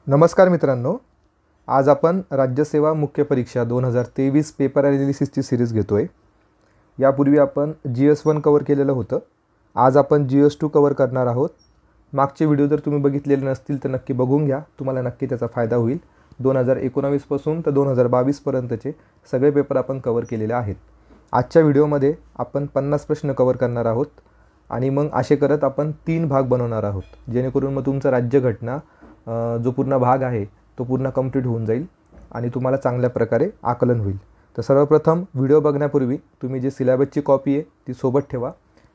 नमस्कार मित्रांनो, आज आपण राज्यसेवा मुख्य परीक्षा 2023 पेपर ॲनालिसिसची सिरीज घेतो आहे। यापूर्वी आपण GS1 कवर केलेलं होतं। आज आपण GS2 कवर करणार आहोत। मागचे व्हिडिओ जर तुम्ही बघितलेले नसतील तर नक्की बघून घ्या, तुम्हाला नक्की त्याचा फायदा होईल। 2019 पासून तर 2022 पर्यंतचे सगळे पेपर आपण कवर केलेले आहेत। आजच्या व्हिडिओमध्ये आपण 50 प्रश्न कवर करणार आहोत आणि मग असे करत आपण 3 भाग बनवणार आहोत, जेणेकरून मग तुमचा राज्यघटना जो पूर्ण भाग आहे तो पूर्ण कंप्लीट होऊन जाईल आणि तुम्हाला चांगल्या प्रकारे आकलन होईल। तर सर्वप्रथम व्हिडिओ बघण्यापूर्वी तुम्ही जे सिलेबसची कॉपी आहे ती सोबत ठेवा,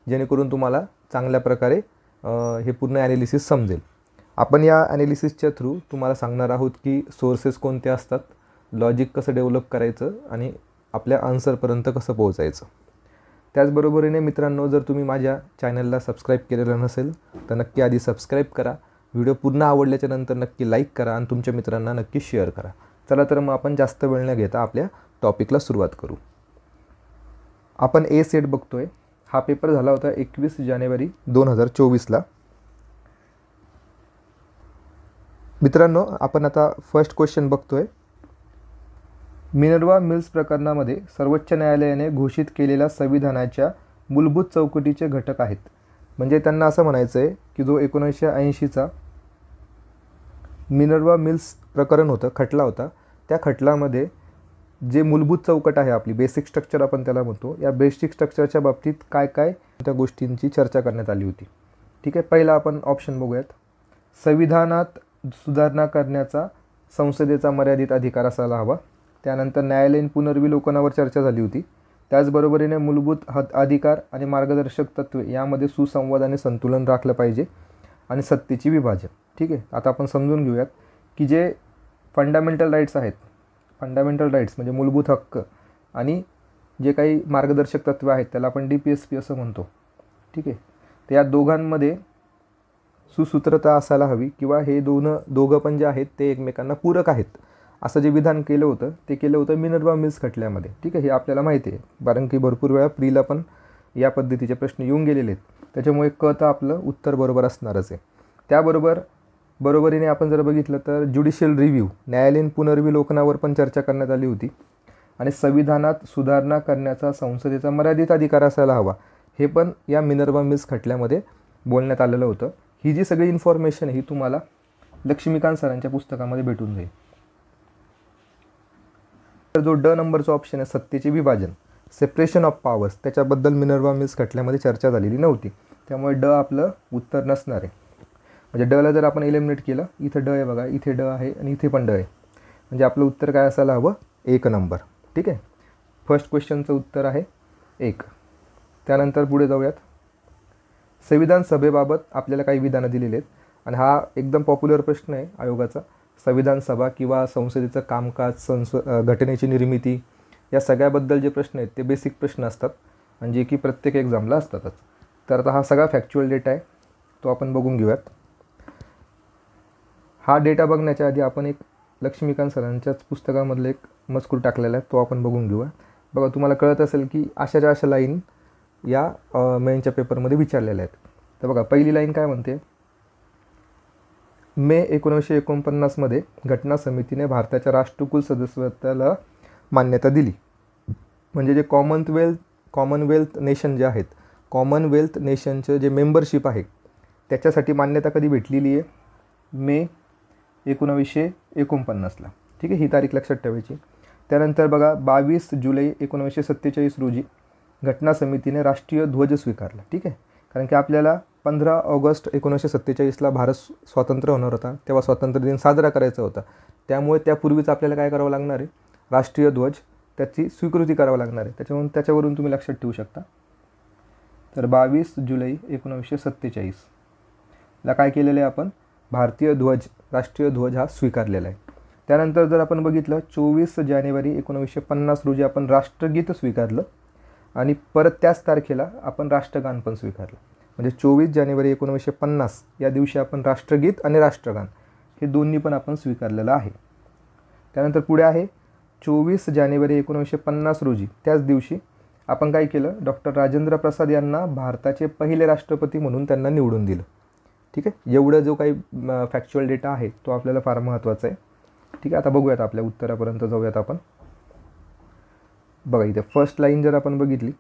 जेणेकरून तुम्हाला चांगल्या प्रकारे हे पूर्ण ॲनालिसिस समजेल। आपण या ॲनालिसिसच्या थ्रू तुम्हाला सांगणार आहोत की सोर्सेस कोणते असतात, लॉजिक कसं डेव्हलप करायचं आणि आपल्या आन्सरपर्यंत कसं पोहोचायचं। त्याचबरोबरीने मित्रांनो, जर तुम्ही माझ्या चॅनलला सबस्क्राईब केलेलं नसेल तर नक्की आधी सबस्क्राईब करा। व्हिडिओ पूर्ण आवडल्याच्या नंतर नक्की लाईक करा आणि तुमच्या मित्रांना नक्की शेअर करा। चला तर मग आपण जास्त वेळ न घेता आपल्या टॉपिकला सुरुवात करू। आपण ए सेट बघतोय। हा पेपर झाला होता 21 जानेवारी 2024ला। मित्रांनो, आपण आता फर्स्ट क्वेश्चन बघतोय। मिनर्वा मिल्स प्रकरणामध्ये सर्वोच्च न्यायालयाने घोषित केलेल्या संविधानाच्या मूलभूत चौकटीचे घटक आहेत। म्हणजे त्यांना असं म्हणायचं आहे की जो 1980चा मिनर्वा मिल्स प्रकरण होतं, खटला होता, त्या खटल्यामध्ये जे मूलभूत चौकट आहे, आपली बेसिक स्ट्रक्चर आपण त्याला म्हणतो, या बेसिक स्ट्रक्चरच्या बाबतीत काय काय त्या गोष्टींची चर्चा करण्यात आली होती। ठीक आहे, पहिला आपण ऑप्शन बघूयात। संविधानात सुधारणा करण्याचा संसदेचा मर्यादित अधिकार असायला हवा। त्यानंतर न्यायालयीन पुनर्विलोकनावर चर्चा झाली होती। त्याचबरोबरीने मूलभूत अधिकार आणि मार्गदर्शक तत्त्वे यामध्ये सुसंवाद आणि संतुलन राखलं पाहिजे आणि सत्तेची विभाजन। ठीक आहे, आता आपण समजून घेऊयात की जे फंडामेंटल राईट्स आहेत, फंडामेंटल राईट्स म्हणजे मूलभूत हक्क, आणि जे काही मार्गदर्शक तत्त्वे आहेत त्याला आपण DPSP असं म्हणतो। ठीक आहे, तर या दोघांमध्ये सुसूत्रता असायला हवी, किंवा हे दोघं पण जे आहेत ते एकमेकांना पूरक आहेत असं जे विधान केलं होतं ते केलं होतं मिनर्वा मिल्स खटल्यामध्ये। ठीक आहे, हे आपल्याला माहिती आहे, कारण की भरपूर वेळा प्रीला पण या पद्धतीचे प्रश्न येऊन गेलेले आहेत, त्याच्यामुळे तर आपलं उत्तर बरोबर असणारच आहे। बरोबरीने आपण जर बघितलं तर ज्युडिशियल रिव्ह्यू, न्यायालयीन पुनर्विलोकनावर पण चर्चा करण्यात आली होती, आणि संविधानात सुधारणा करण्याचा संसदेचा मर्यादित अधिकार असायला हवा, हे पण या मिनर्वा मिल्स खटल्यामध्ये बोलण्यात आलेलं होतं। ही जी सगळी इन्फॉर्मेशन ही तुम्हाला लक्ष्मीकांत सरांच्या पुस्तकामध्ये भेटून जाईल। तर जो ड नंबरचा ऑप्शन आहे, सत्तेचे विभाजन, सेपरेशन ऑफ पॉवर्स, त्याच्याबद्दल मिनर्वा मिल्स खटल्यामध्ये चर्चा झालेली नव्हती, त्यामुळे ड आपलं उत्तर नसणार आहे। म्हणजे डला जर आपण एलिमिनेट केलं, इथं ड आहे बघा, इथे ड आहे आणि इथे पण ड आहे, म्हणजे आपलं उत्तर काय असायला हवं, 1 नंबर। ठीक आहे, फर्स्ट क्वेश्चनचं उत्तर आहे 1। त्यानंतर पुढे जाऊयात। संविधान सभेबाबत आपल्याला काही विधानं दिलेली आहेत, आणि हा एकदम पॉप्युलर प्रश्न आहे आयोगाचा। संविधान सभा किंवा संसदेचं कामकाज, घटनेची निर्मिती, या सगळ्याबद्दल जे प्रश्न आहेत ते बेसिक प्रश्न असतात, आणि जे की प्रत्येक एक्झामला असतातच। तर आता हा सगळा फॅक्च्युअल डेटा आहे, तो आपण बघून घेऊयात। हा डेटा बघण्याच्या आधी आपण एक लक्ष्मीकांत सरांच्याच पुस्तकामधलं एक मजकूर टाकलेला आहे, तो आपण बघून घेऊया। बघा, तुम्हाला कळत असेल की अशा लाईन या मेनच्या पेपरमध्ये विचारलेल्या आहेत। तर बघा, पहिली लाईन काय म्हणते, मे 1949 मध्ये घटना समितीने भारताच्या राष्ट्रकुल सदस्यत्वाला मान्यता दिली। म्हणजे जे कॉमनवेल्थ नेशन जे आहेत, कॉमनवेल्थ नेशनचं जे मेंबरशिप आहे त्याच्यासाठी मान्यता कधी भेटलेली आहे, मे 1949ला। ठीक आहे, ही तारीख लक्षात ठेवायची। त्यानंतर बघा, 22 जुलै 1947 रोजी घटना समितीने राष्ट्रीय ध्वज स्वीकारला। ठीक आहे, कारण की आपल्याला 15 ऑगस्ट 1947ला भारत स्वतंत्र होणार होता, तेव्हा स्वातंत्र्य दिन साजरा करायचा होता, त्यामुळे त्यापूर्वीच आपल्याला काय करावं लागणार आहे, राष्ट्रीय ध्वज त्याची स्वीकृती करावं लागणार आहे। त्याच्यावरून तुम्ही लक्षात ठेवू शकता। तर 22 जुलै 1947ला काय केलेलं आहे आपण, भारतीय ध्वज, राष्ट्रीय ध्वज हा स्वीकारलेला आहे। त्यानंतर जर आपण बघितलं, 24 जानेवारी 1950 रोजी आपण राष्ट्रगीत स्वीकारलं, आणि परत त्याच तारखेला आपण राष्ट्रगान पण स्वीकारलं। म्हणजे 24 जानेवारी 1950 या दिवशी आपण राष्ट्रगीत आणि राष्ट्रगान हे दोन्ही पण आपण स्वीकारलेलं आहे। त्यानंतर पुढे आहे 24 जानेवारी 1950 रोजी, त्याच दिवशी आपण काय केलं, डॉक्टर राजेंद्र प्रसाद यांना भारताचे पहिले राष्ट्रपती म्हणून त्यांना निवडून दिलं। ठीक आहे, एवढं जो काही फॅक्च्युअल डेटा आहे तो आपल्याला फार महत्त्वाचा आहे. ठीक आहे, आता बघूयात आपल्या उत्तरापर्यंत जाऊयात आपण. बघा इथे फर्स्ट लाईन जर आपण बघितली,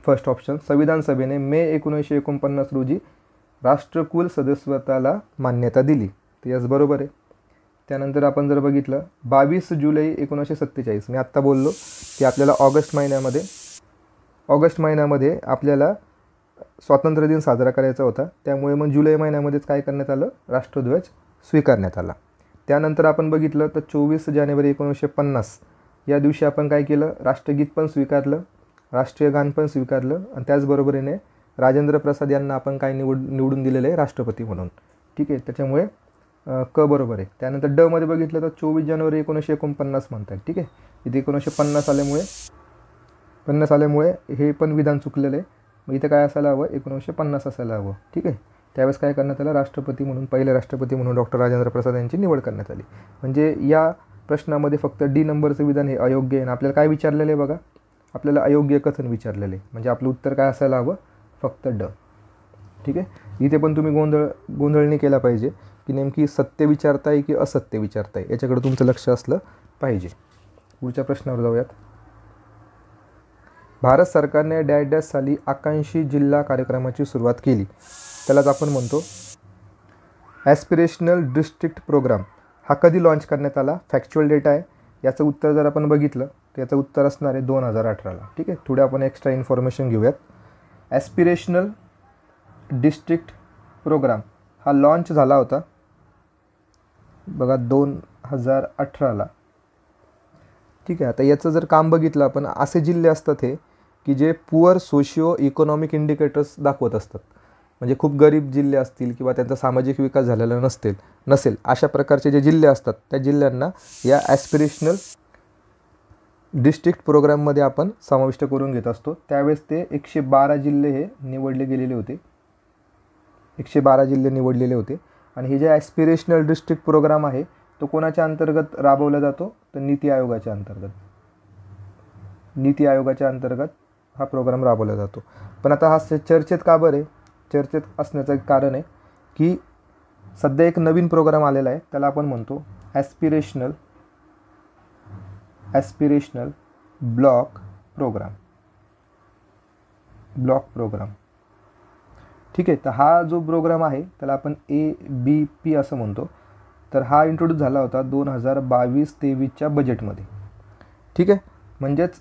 फर्स्ट ऑप्शन, संविधान सभेने मे 1949 रोजी राष्ट्रकुल सदस्यत्वाला मान्यता दिली. तर यस बरोबर आहे. त्यानंतर आपण जर बघितलं 22 जुलै 1947, मी आत्ता बोललो की आपल्याला ऑगस्ट महिन्यामध्ये आपल्याला स्वातंत्र्य दिन साजरा करायचा होता, त्यामुळे मग जुलै महिन्यामध्येच काय करण्यात आलं, राष्ट्रध्वज स्वीकारण्यात आला. त्यानंतर आपण बघितलं तर 24 जानेवारी 1950 या दिवशी आपण काय केलं, राष्ट्रगीत पण स्वीकारलं, राष्ट्रीय गान पण स्वीकारलं आणि त्याचबरोबरीने राजेंद्र प्रसाद यांना आपण काय निवडून दिलेलं आहे राष्ट्रपती म्हणून. ठीक आहे, त्याच्यामुळे क बरोबर आहे. त्यानंतर ड मध्ये बघितलं तर 24 जानेवारी 1949 म्हणतात. ठीक आहे, इथे 1950 आल्यामुळे हे पण विधान चुकलेलं आहे. मग इथे काय असायला हवं, 1950 असायला हवं. ठीक आहे, त्यावेळेस काय करण्यात आलं, राष्ट्रपती म्हणून, पहिले राष्ट्रपती म्हणून डॉक्टर राजेंद्र प्रसाद यांची निवड करण्यात आली. म्हणजे या प्रश्नामध्ये फक्त डी नंबरचं विधान हे अयोग्य आहे. आपल्याला काय विचारलेलं आहे बघा, आपल्याला अयोग्य कथन विचारलेलं आहे. म्हणजे आपलं उत्तर काय असायला हवं, फक्त ड. ठीक आहे, इथे पण तुम्ही गोंधळ नाही केला पाहिजे की नेमकी सत्य विचारताय की असत्य विचारताय, याच्याकडे तुमचं लक्ष असलं पाहिजे. पुढच्या प्रश्नावर जाऊयात. भारत सरकारने डॅश साली आकांक्षी जिल्हा कार्यक्रमाची सुरुवात केली. त्यालाच आपण म्हणतो ॲस्पिरेशनल डिस्ट्रिक्ट प्रोग्राम. हा कधी लॉन्च करण्यात आला, फॅक्च्युअल डेटा आहे. याचं उत्तर जर आपण बघितलं तर याचं उत्तर असणार आहे 2018ला. ठीक आहे, थोडे आपण एक्स्ट्रा इन्फॉर्मेशन घेऊयात. ॲस्पिरेशनल डिस्ट्रिक्ट प्रोग्राम हा लॉन्च झाला होता बघा 2018ला. ठीक आहे, आता याचं जर काम बघितलं आपण, असे जिल्हे असतात हे की जे पुअर सोशिओ इकॉनॉमिक इंडिकेटर्स दाखवत असतात. म्हणजे खूप गरीब जिल्हे असतील किंवा त्यांचा सामाजिक विकास झालेला नसेल अशा प्रकारचे जे जिल्हे असतात त्या जिल्ह्यांना या ॲस्पिरेशनल डिस्ट्रिक्ट प्रोग्राममध्ये आपण समाविष्ट करून घेत असतो. त्यावेळेस ते 112 जिल्हे हे निवडले गेलेले होते. 112 जिल्हे निवडलेले होते. आणि हे जे ॲस्पिरेशनल डिस्ट्रिक्ट प्रोग्राम आहे तो कोणाच्या अंतर्गत राबवला जातो, तर नीती आयोगाच्या अंतर्गत हा प्रोग्राम राबवला जातो. पण आता हा चर्चेत का बरं आहे, चर्चेत असण्याचं एक कारण आहे की सध्या एक नवीन प्रोग्राम आलेला आहे, त्याला आपण म्हणतो ॲस्पिरेशनल ब्लॉक प्रोग्राम. ठीक आहे, तर हा जो प्रोग्राम आहे त्याला आपण ABP असं म्हणतो. तर हा इंट्रोड्यूस झाला होता 2022-23च्या बजेटमध्ये. ठीक आहे, म्हणजेच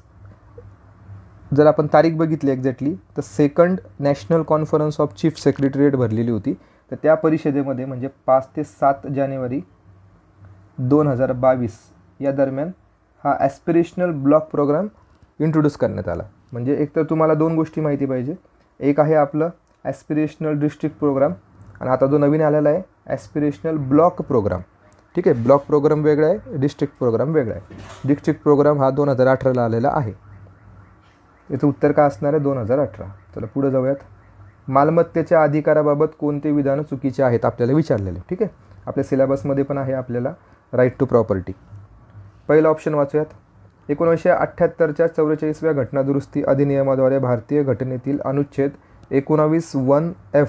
जर आपण तारीख बघितली एक्झॅक्टली तर 2nd national conference of chief secretariat भरलेली होती. तर त्या परिषदेमध्ये म्हणजे 5 ते 7 जानेवारी 2022 या दरम्यान हा ॲस्पिरेशनल ब्लॉक प्रोग्राम इंट्रोड्यूस करण्यात आला. म्हणजे एक तर तुम्हाला 2 गोष्टी माहिती पाहिजे, एक आहे आपलं ॲस्पिरेशनल डिस्ट्रिक्ट प्रोग्राम आणि आता जो नवीन आलेला आहे ॲस्पिरेशनल ब्लॉक प्रोग्राम. ठीक आहे, ब्लॉक प्रोग्राम वेगळा आहे, डिस्ट्रिक्ट प्रोग्राम वेगळा आहे. डिस्ट्रिक्ट प्रोग्राम हा 2018ला आलेला आहे. याचं उत्तर काय असणार आहे, 2018. चला पुढे जाऊयात. मालमत्तेच्या अधिकाराबाबत कोणते विधान चुकीचे आहेत आपल्याला विचारलेले. ठीक आहे, आपल्या सिलेबसमध्ये पण आहे आपल्याला राईट टू प्रॉपर्टी. पहिला ऑप्शन वाचूयात. 1978च्या 44व्या घटनादुरुस्ती अधिनियमाद्वारे भारतीय घटनेतील अनुच्छेद 19(1)(f)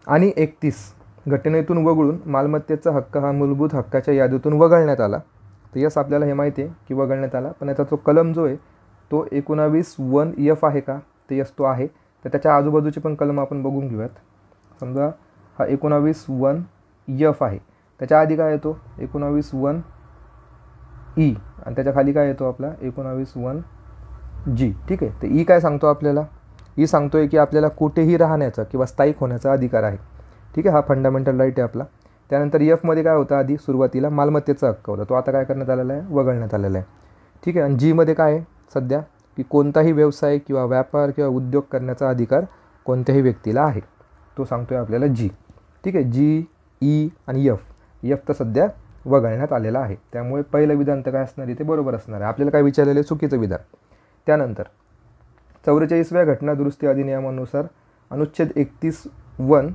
आणि 31 घटनेतून वगळून मालमत्तेचा हक्क हा मूलभूत हक्काच्या यादीतून वगळण्यात आला. तर यस आपल्याला हे माहिती आहे की वगळण्यात आला, पण याचा तो कलम जो आहे तो 19(1)(f) आहे का, तर यस तो आहे. तर त्याच्या आजूबाजूचे पण कलम आपण बघून घेऊयात. समजा हा 19(1)(f) आहे, त्याच्या आधी काय येतो 19(1)(e) आणि त्याच्या खाली काय येतो आपला 19(1)(g). ठीक आहे, तर ई काय सांगतो आपल्याला, ई सांगतोय की आपल्याला कुठेही राहण्याचा किंवा स्थायिक होण्याचा अधिकार आहे. ठीक आहे, हा फंडामेंटल राईट आहे आपला. त्यानंतर एफमध्ये काय होतं, आधी सुरुवातीला मालमत्तेचा हक्क होता, तो आता काय करण्यात आलेला आहे, वगळण्यात आलेला आहे. ठीक आहे, आणि जीमध्ये काय आहे सध्या की कोणताही व्यवसाय किंवा व्यापार किंवा उद्योग करण्याचा अधिकार कोणत्याही व्यक्तीला आहे, तो सांगतोय आपल्याला जी. ठीक आहे, जी, ई आणि एफ तर सध्या वगळण्यात आलेला आहे. त्यामुळे पहिलं विधान तर काय असणार इथे बरोबर असणार आहे. आपल्याला काय विचारलेलं आहे, चुकीचं विधान. त्यानंतर 44व्या घटनादुरुस्ती अधिनियमानुसार अनुच्छेद 31(1)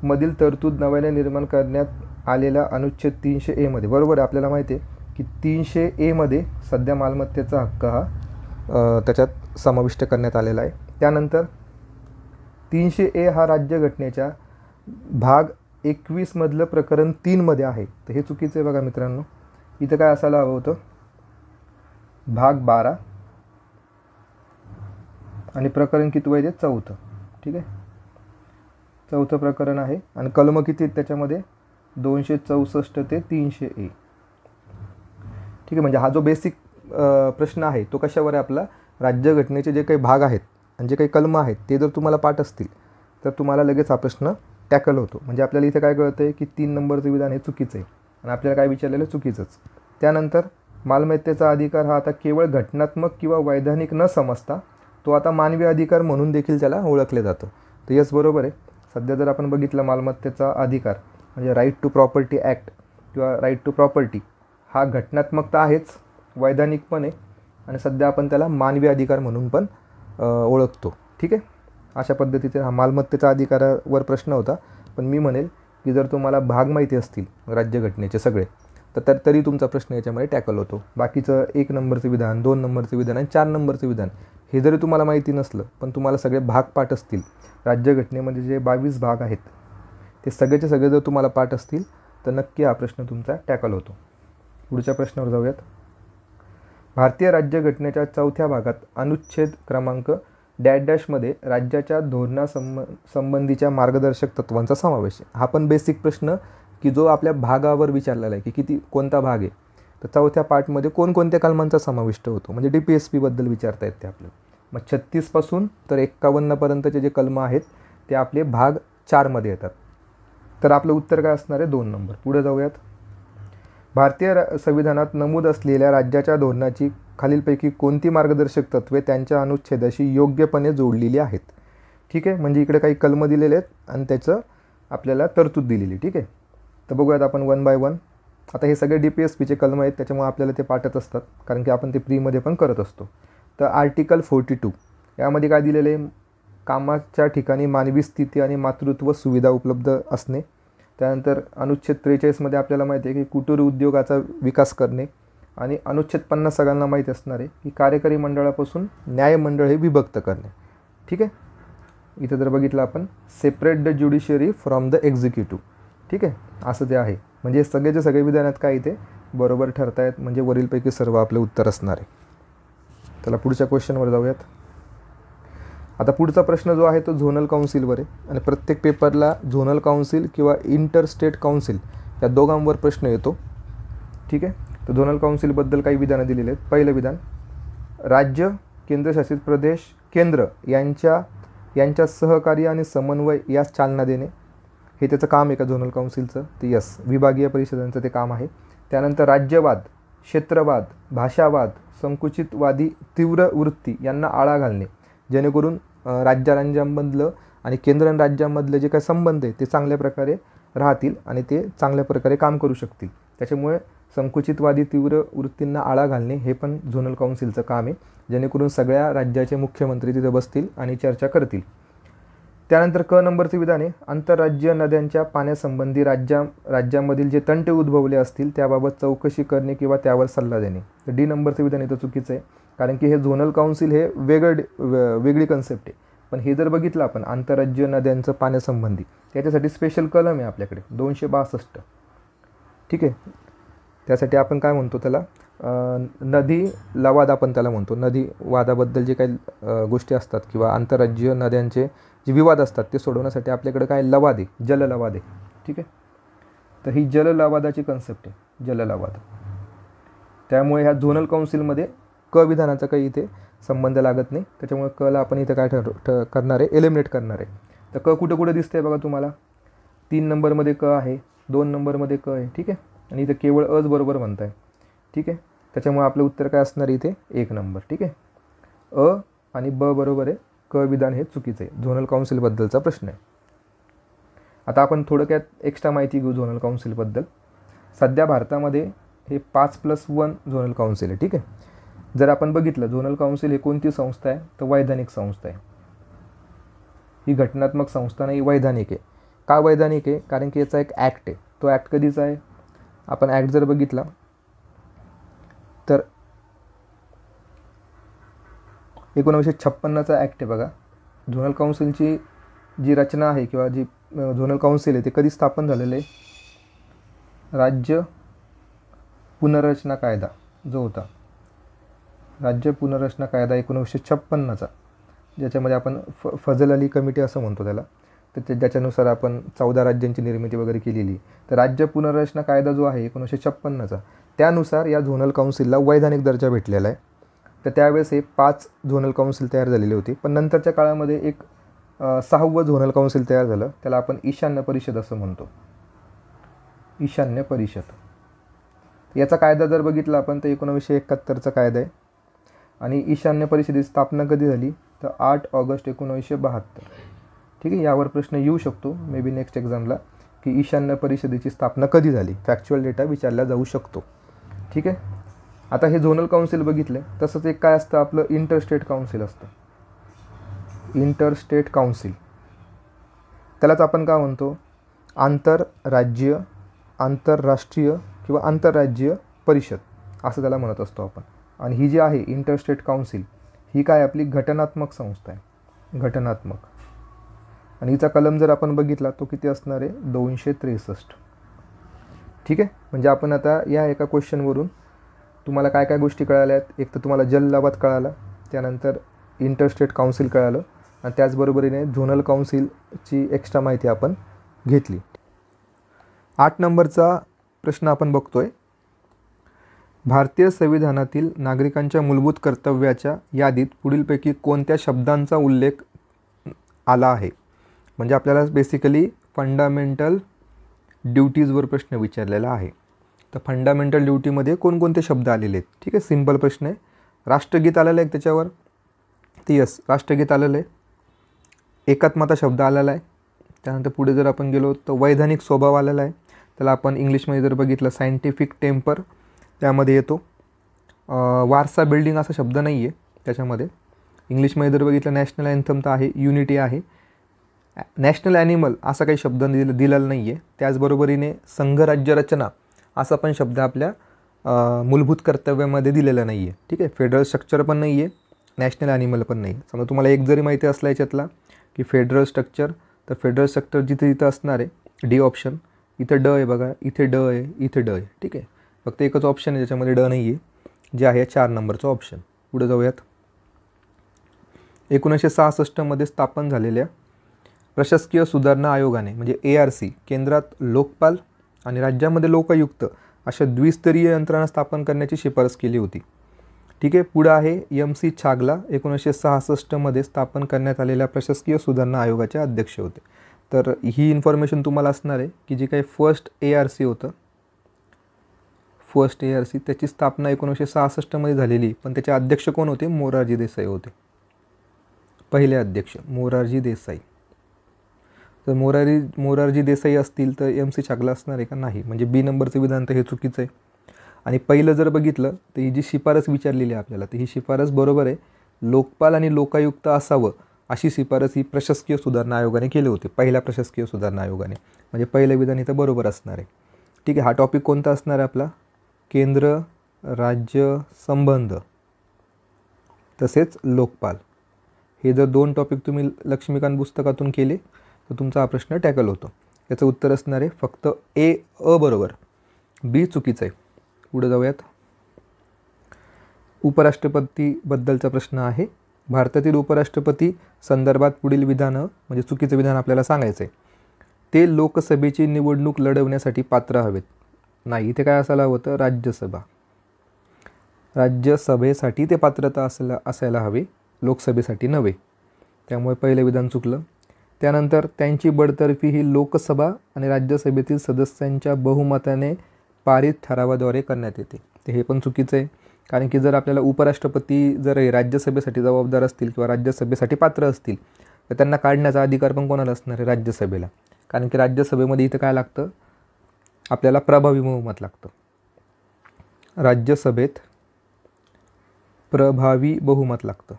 मधील तरतूद नव्याने निर्माण करण्यात आलेल्या अनुच्छेद 300A मध्ये, बरोबर आहे आपल्याला माहिती आहे की 300A मध्ये सध्या मालमत्तेचा हक्क हा त्याच्यात समाविष्ट करण्यात आलेला आहे. त्यानंतर 300A हा राज्यघटनेच्या भाग 21 मधलं प्रकरण 3 मध्ये आहे, तर हे चुकीचं आहे बघा मित्रांनो. इथं काय असायला हवं होतं, भाग 12 आणि प्रकरण किती आहे ते 4. ठीक आहे, 4 प्रकरण आहे आणि कलम किती आहेत त्याच्यामध्ये 264 ते 300A. ठीक आहे, म्हणजे हा जो बेसिक प्रश्न आहे तो कशावर आहे आपला, राज्यघटनेचे जे काही भाग आहेत आणि जे काही कलम आहेत ते जर तुम्हाला पाठ असतील तर तुम्हाला लगेच हा प्रश्न टॅकल होतो. म्हणजे आपल्याला इथे काय कळतं आहे की 3 नंबरचं विधान हे चुकीचं आहे आणि आपल्याला काय विचारलेलं चुकीचंच. त्यानंतर मालमत्तेचा अधिकार हा आता केवळ घटनात्मक किंवा वैधानिक न समजता तो आता मानवी अधिकार म्हणून देखील त्याला ओळखले जातं. तर यस, बरोबर आहे. सध्या जर आपण बघितलं मालमत्तेचा अधिकार म्हणजे राईट टू प्रॉपर्टी ॲक्ट किंवा राईट टू प्रॉपर्टी हा घटनात्मकता आहेच, वैधानिक पण आहे आणि सध्या आपण त्याला मानवी अधिकार म्हणून पण ओळखतो. ठीक आहे, अशा पद्धतीचे हा मालमत्तेचा अधिकारावर प्रश्न होता. पण मी म्हणेल की जर तुम्हाला भाग माहिती असतील राज्यघटनेचे सगळे तर तरी तुमचा प्रश्न याच्यामध्ये टॅकल होतो. बाकीचं 1 नंबरचं विधान, 2 नंबरचं विधान आणि 4 नंबरचं विधान हे जरी तुम्हाला माहिती नसलं पण तुम्हाला सगळे भाग पाठ असतील, राज्यघटनेमध्ये जे 22 भाग आहेत ते सगळेचे सगळे जर तुम्हाला पाठ असतील तर नक्की हा प्रश्न तुमचा टॅकल होतो. पुढच्या प्रश्नावर जाऊयात. भारतीय राज्यघटनेच्या 4थ्या भागात अनुच्छेद क्रमांक डॅशमध्ये राज्याच्या धोरणासंबंधीच्या मार्गदर्शक तत्वांचा समावेश आहे. हा पण बेसिक प्रश्न की जो आपल्या भागावर विचारलेला आहे की कोणता भाग आहे. तर 4थ्या पार्टमध्ये कोणकोणत्या कलमांचा समाविष्ट होतो, म्हणजे DPSP-बद्दल विचारता येते आपल्याला. मग 36 पासून तर 51 पर्यंतचे जे कलम आहेत ते आपले भाग 4 मध्ये येतात. तर आपलं उत्तर काय असणार आहे 2 नंबर. पुढे जाऊयात. भारतीय संविधानात नमूद असलेल्या राज्याच्या धोरणाची खालीलपैकी कोणती मार्गदर्शक तत्त्वे त्यांच्या अनुच्छेदाशी योग्यपणे जोडलेली आहेत. ठीक आहे, म्हणजे इकडे काही कलम दिलेले आहेत आणि त्याचं आपल्याला तरतूद दिलेली. ठीक आहे, तर बघूयात आपण 1 बाय 1. आता हे सगळे DPSPचे कलम आहेत त्याच्यामुळे आपल्याला ते पाठत असतात कारण की आपण ते प्रीमध्ये पण करत असतो. तर आर्टिकल 42 यामध्ये काय दिलेलं आहे, कामाच्या ठिकाणी मानवी स्थिती आणि मातृत्व सुविधा उपलब्ध असणे. त्यानंतर अनुच्छेद 43मध्ये आपल्याला माहिती आहे की कुटीर उद्योगाचा विकास करणे आणि अनुच्छेद 50 सगळ्यांना माहीत असणार आहे की कार्यकारी मंडळापासून न्यायमंडळ हे विभक्त करणे. ठीक आहे, इथं जर बघितलं आपण separate the judiciary from the executive. ठीक आहे, असं ते आहे. म्हणजे सगळेचे सगळे विधानात काय इथे बरोबर ठरतायत, म्हणजे वरीलपैकी सर्व आपले उत्तर असणार आहे. त्याला पुढच्या क्वेश्चनवर जाऊयात. आता पुढचा प्रश्न जो आहे तो झोनल काउन्सिलवर आहे आणि प्रत्येक पेपरला झोनल काउन्सिल किंवा इंटर स्टेट काउन्सिल या दोघांवर प्रश्न येतो. ठीक आहे, तर झोनल काउन्सिलबद्दल काही विधानं दिलेली आहेत. पहिलं विधान, राज्य, केंद्रशासित प्रदेश, केंद्र यांच्या सहकार्य आणि समन्वय यास चालना देणे. हे त्याचं काम आहे का झोनल काउन्सिलचं, तर यस, विभागीय परिषदांचं ते काम आहे. त्यानंतर राज्यवाद, क्षेत्रवाद, भाषावाद, संकुचितवादी तीव्र वृत्ती यांना आळा घालणे, जेणेकरून राज्यांमधलं आणि केंद्र आणि राज्यांमधले जे काही संबंध आहे ते चांगल्या प्रकारे राहतील आणि ते चांगल्या प्रकारे काम करू शकतील. त्याच्यामुळे संकुचितवादी तीव्र वृत्तींना आळा घालणे हे पण झोनल काउन्सिलचं काम आहे, जेणेकरून सगळ्या राज्याचे मुख्यमंत्री तिथे बसतील आणि चर्चा करतील. त्यानंतर क नंबरचे विधान आहे, आंतरराज्यीय नद्यांच्या पाण्यासंबंधी राज्यांमधील जे तंटे उद्भवले असतील त्याबाबत चौकशी करणे किंवा त्यावर सल्ला देणे. तर डी नंबरचे विधान इथं चुकीचं आहे कारण की हे झोनल काउन्सिल हे वेगळी कन्सेप्ट आहे. पण हे जर बघितलं आपण आंतरराज्यीय नद्यांचं पाण्यासंबंधी त्याच्यासाठी स्पेशल कलम आहे आपल्याकडे 262. ठीक आहे, त्यासाठी आपण काय म्हणतो त्याला नदी लवाद आपण त्याला म्हणतो. नदी वादाबद्दल जे काही गोष्टी असतात किंवा आंतरराज्यीय नद्यांचे जे विवाद असतात ते सोडवण्यासाठी आपल्याकडे काय लवाद आहे, जललवाद आहे. ठीक आहे, तर ही जललवादाची कन्सेप्ट आहे, जललवाद. त्यामुळे ह्या झोनल काउन्सिलमध्ये क विधानाचा काही इथे संबंध लागत नाही. त्याच्यामुळे कला आपण इथे काय करणार आहे, एलिमिनेट करणार आहे. तर क कुठे कुठे दिसतंय बघा तुम्हाला, 3 नंबरमध्ये क आहे, 2 नंबरमध्ये क आहे. ठीक आहे, आणि इथं केवळ अच बरोबर म्हणताय. ठीक आहे, त्याच्यामुळे आपलं उत्तर काय असणार इथे 1 नंबर. ठीक आहे, अ आणि ब बरोबर आहे, क विधान हे चुकीचं आहे. झोनल काउन्सिलबद्दलचा प्रश्न आहे. आता आपण थोडक्यात एक्स्ट्रा माहिती घेऊ झोनल काउन्सिलबद्दल. सध्या भारतामध्ये हे 5+1 झोनल काउन्सिल आहे. ठीक आहे, जर आपण बघितलं झोनल काउन्सिल हे कोणती संस्था आहे तर वैधानिक संस्था आहे. ही घटनात्मक संस्था नाही, वैधानिक आहे. का वैधानिक आहे, कारण की याचा एक ॲक्ट आहे. तो ॲक्ट कधीचा आहे, आपण ॲक्ट जर बघितला तर 1956चा ॲक्ट आहे बघा. झोनल काउन्सिलची जी रचना आहे किंवा जी झोनल काउन्सिल आहे ते कधी स्थापन झालेलं आहे? राज्य पुनर्रचना कायदा जो होता, राज्य पुनर्रचना कायदा 1956चा, ज्याच्यामध्ये आपण फजल अली कमिटी असं म्हणतो त्याला, तर ज्याच्यानुसार आपण 14 राज्यांची निर्मिती वगैरे केलेली. तर राज्य पुनर्रचना कायदा जो आहे 1956चा, त्यानुसार या झोनल काउन्सिलला वैधानिक दर्जा भेटलेला आहे. तर त्यावेळेस हे 5 झोनल काउन्सिल तयार झालेले होते. पण नंतरच्या काळामध्ये एक 6वं झोनल काउन्सिल तयार झालं, त्याला आपण ईशान्य परिषद असं म्हणतो, ईशान्य परिषद. याचा कायदा जर बघितला आपण तर 1971चा कायदा आहे. आणि ईशान्य परिषदेची स्थापना कधी झाली तर 8 ऑगस्ट 1972. ठीक आहे, यावर प्रश्न येऊ शकतो मे बी नेक्स्ट एक्झामला, की ईशान्य परिषदेची स्थापना कधी झाली, फॅक्च्युअल डेटा विचारला जाऊ शकतो. ठीक आहे. आता हे झोनल काउन्सिल बघितलं, तसंच एक काय असतं आपलं इंटरस्टेट काउन्सिल असतं, इंटरस्टेट काउन्सिल. त्यालाच आपण काय म्हणतो, आंतरराज्य, आंतरराष्ट्रीय किंवा आंतरराज्य परिषद असं त्याला म्हणत असतो आपण. आणि ही जी आहे इंटरस्टेट काउन्सिल, ही काय आपली घटनात्मक संस्था आहे, घटनात्मक. आणि हिचा कलम जर आपण बघितला तो किती असणार आहे, 263. ठीक आहे. म्हणजे आपण आता या एका क्वेश्चनवरून तुम्हाला काय काय गोष्टी कळाल्या आहेत. एक तर तुम्हाला जल्लाबाद कळाला, त्यानंतर इंटरस्टेट काउन्सिल कळालं, आणि त्याचबरोबरीने झोनल काउन्सिलची एक्स्ट्रा माहिती आपण घेतली. 8 नंबरचा प्रश्न आपण बघतोय, भारतीय संविधानातील नागरिकांच्या मूलभूत कर्तव्याच्या यादीत पुढीलपैकी कोणत्या शब्दांचा उल्लेख आला आहे. म्हणजे आपल्याला बेसिकली फंडामेंटल ड्युटीजवर प्रश्न विचारलेला आहे. तर फंडामेंटल ड्युटीमध्ये कोणकोणते शब्द आलेले आहेत. ठीक आहे, सिंपल प्रश्न आहे. राष्ट्रगीत आलेलं आहे त्याच्यावर, ते यस राष्ट्रगीत आलेलं आहे. एकात्मता शब्द आलेला आहे. त्यानंतर पुढे जर आपण गेलो तर वैधानिक स्वभाव आलेला आहे, त्याला आपण इंग्लिशमध्ये जर बघितलं सायंटिफिक टेम्पर त्यामध्ये येतो. वारसा बिल्डिंग असा शब्द नाही आहे त्याच्यामध्ये. इंग्लिशमध्ये जर बघितलं नॅशनल अँथम तर आहे, युनिटी आहे. नॅशनल ॲनिमल असा काही शब्द दिलेला नाही आहे. त्याचबरोबरीने संघराज्य रचना असा पण शब्द आपल्या मूलभूत कर्तव्यामध्ये दिलेला नाही आहे. ठीक आहे, फेडरल स्ट्रक्चर पण नाही आहे, नॅशनल ॲनिमल पण नाही. समजा तुम्हाला एक जरी माहिती असला याच्यातला की फेडरल स्ट्रक्चर, तर फेडरल स्ट्रक्चर जिथे जिथं असणार आहे डी ऑप्शन, इथं ड आहे बघा, इथे ड आहे, इथे ड आहे. ठीक आहे, फक्त एकच ऑप्शन आहे ज्याच्यामध्ये ड नाही आहे, जे आहे 4 नंबरचं ऑप्शन. पुढे जाऊयात. 1966 स्थापन झालेल्या प्रशासकीय सुधारणा आयोगाने म्हणजे ARC केंद्रात लोकपाल आणि राज्यामध्ये लोकायुक्त अशा द्विस्तरीय यंत्रणा स्थापन करण्याची शिफारस केली होती. ठीक आहे. पुढं आहे MC छागला 1966 स्थापन करण्यात आलेल्या प्रशासकीय सुधारणा आयोगाचे अध्यक्ष होते. तर ही इन्फॉर्मेशन तुम्हाला असणार आहे की जे काही फर्स्ट ARC होतं, फर्स्ट ARC त्याची स्थापना 1966 झालेली, पण त्याचे अध्यक्ष कोण होते? मोरारजी देसाई होते. पहिले अध्यक्ष मोरारजी देसाई. तर मोरारजी देसाई असतील तर MC छागला असणार आहे का? नाही. म्हणजे B नंबरचं विधान तर हे चुकीचं आहे. आणि पहिलं जर बघितलं तर ही जी शिफारस विचारलेली आहे आपल्याला, तर ही शिफारस बरोबर आहे. लोकपाल आणि लोकायुक्त असावं अशी शिफारस ही प्रशासकीय सुधारणा आयोगाने केली होती, पहिल्या प्रशासकीय सुधारणा आयोगाने. म्हणजे पहिलं विधान इथं बरोबर असणार आहे. ठीक आहे. हा टॉपिक कोणता असणार आहे आपला? केंद्र राज्य संबंध तसेच लोकपाल. हे जर 2 टॉपिक तुम्ही लक्ष्मीकांत पुस्तकातून केले तर तुमचा हा प्रश्न टॅकल होतो. याचं उत्तर असणार आहे फक्त अ बरोबर, B चुकीचं आहे. पुढे जाऊयात. उपराष्ट्रपतीबद्दलचा प्रश्न आहे. भारतातील उपराष्ट्रपती संदर्भात पुढील विधानं म्हणजे चुकीचं विधान आपल्याला सांगायचं आहे. ते लोकसभेची निवडणूक लढवण्यासाठी पात्र हवेत. नाही, इथे काय असायला होतं? राज्यसभा. राज्यसभेसाठी ते पात्रता असायला हवे, लोकसभेसाठी नव्हे. त्यामुळे पहिलं विधान चुकलं. त्यानंतर त्यांची बडतर्फी ही लोकसभा आणि राज्यसभेतील सदस्यांच्या बहुमताने पारित ठरावाद्वारे करण्यात येते. ते हे पण चुकीचं आहे. कारण की जर आपल्याला उपराष्ट्रपती जर राज्यसभेसाठी जबाबदार असतील किंवा राज्यसभेसाठी पात्र असतील तर त्यांना काढण्याचा अधिकार पण कोणाला असणार आहे? राज्यसभेला. कारण की राज्यसभेमध्ये इथं काय लागतं? आपल्याला प्रभावी बहुमत लागतं. राज्यसभेत प्रभावी बहुमत लागतं.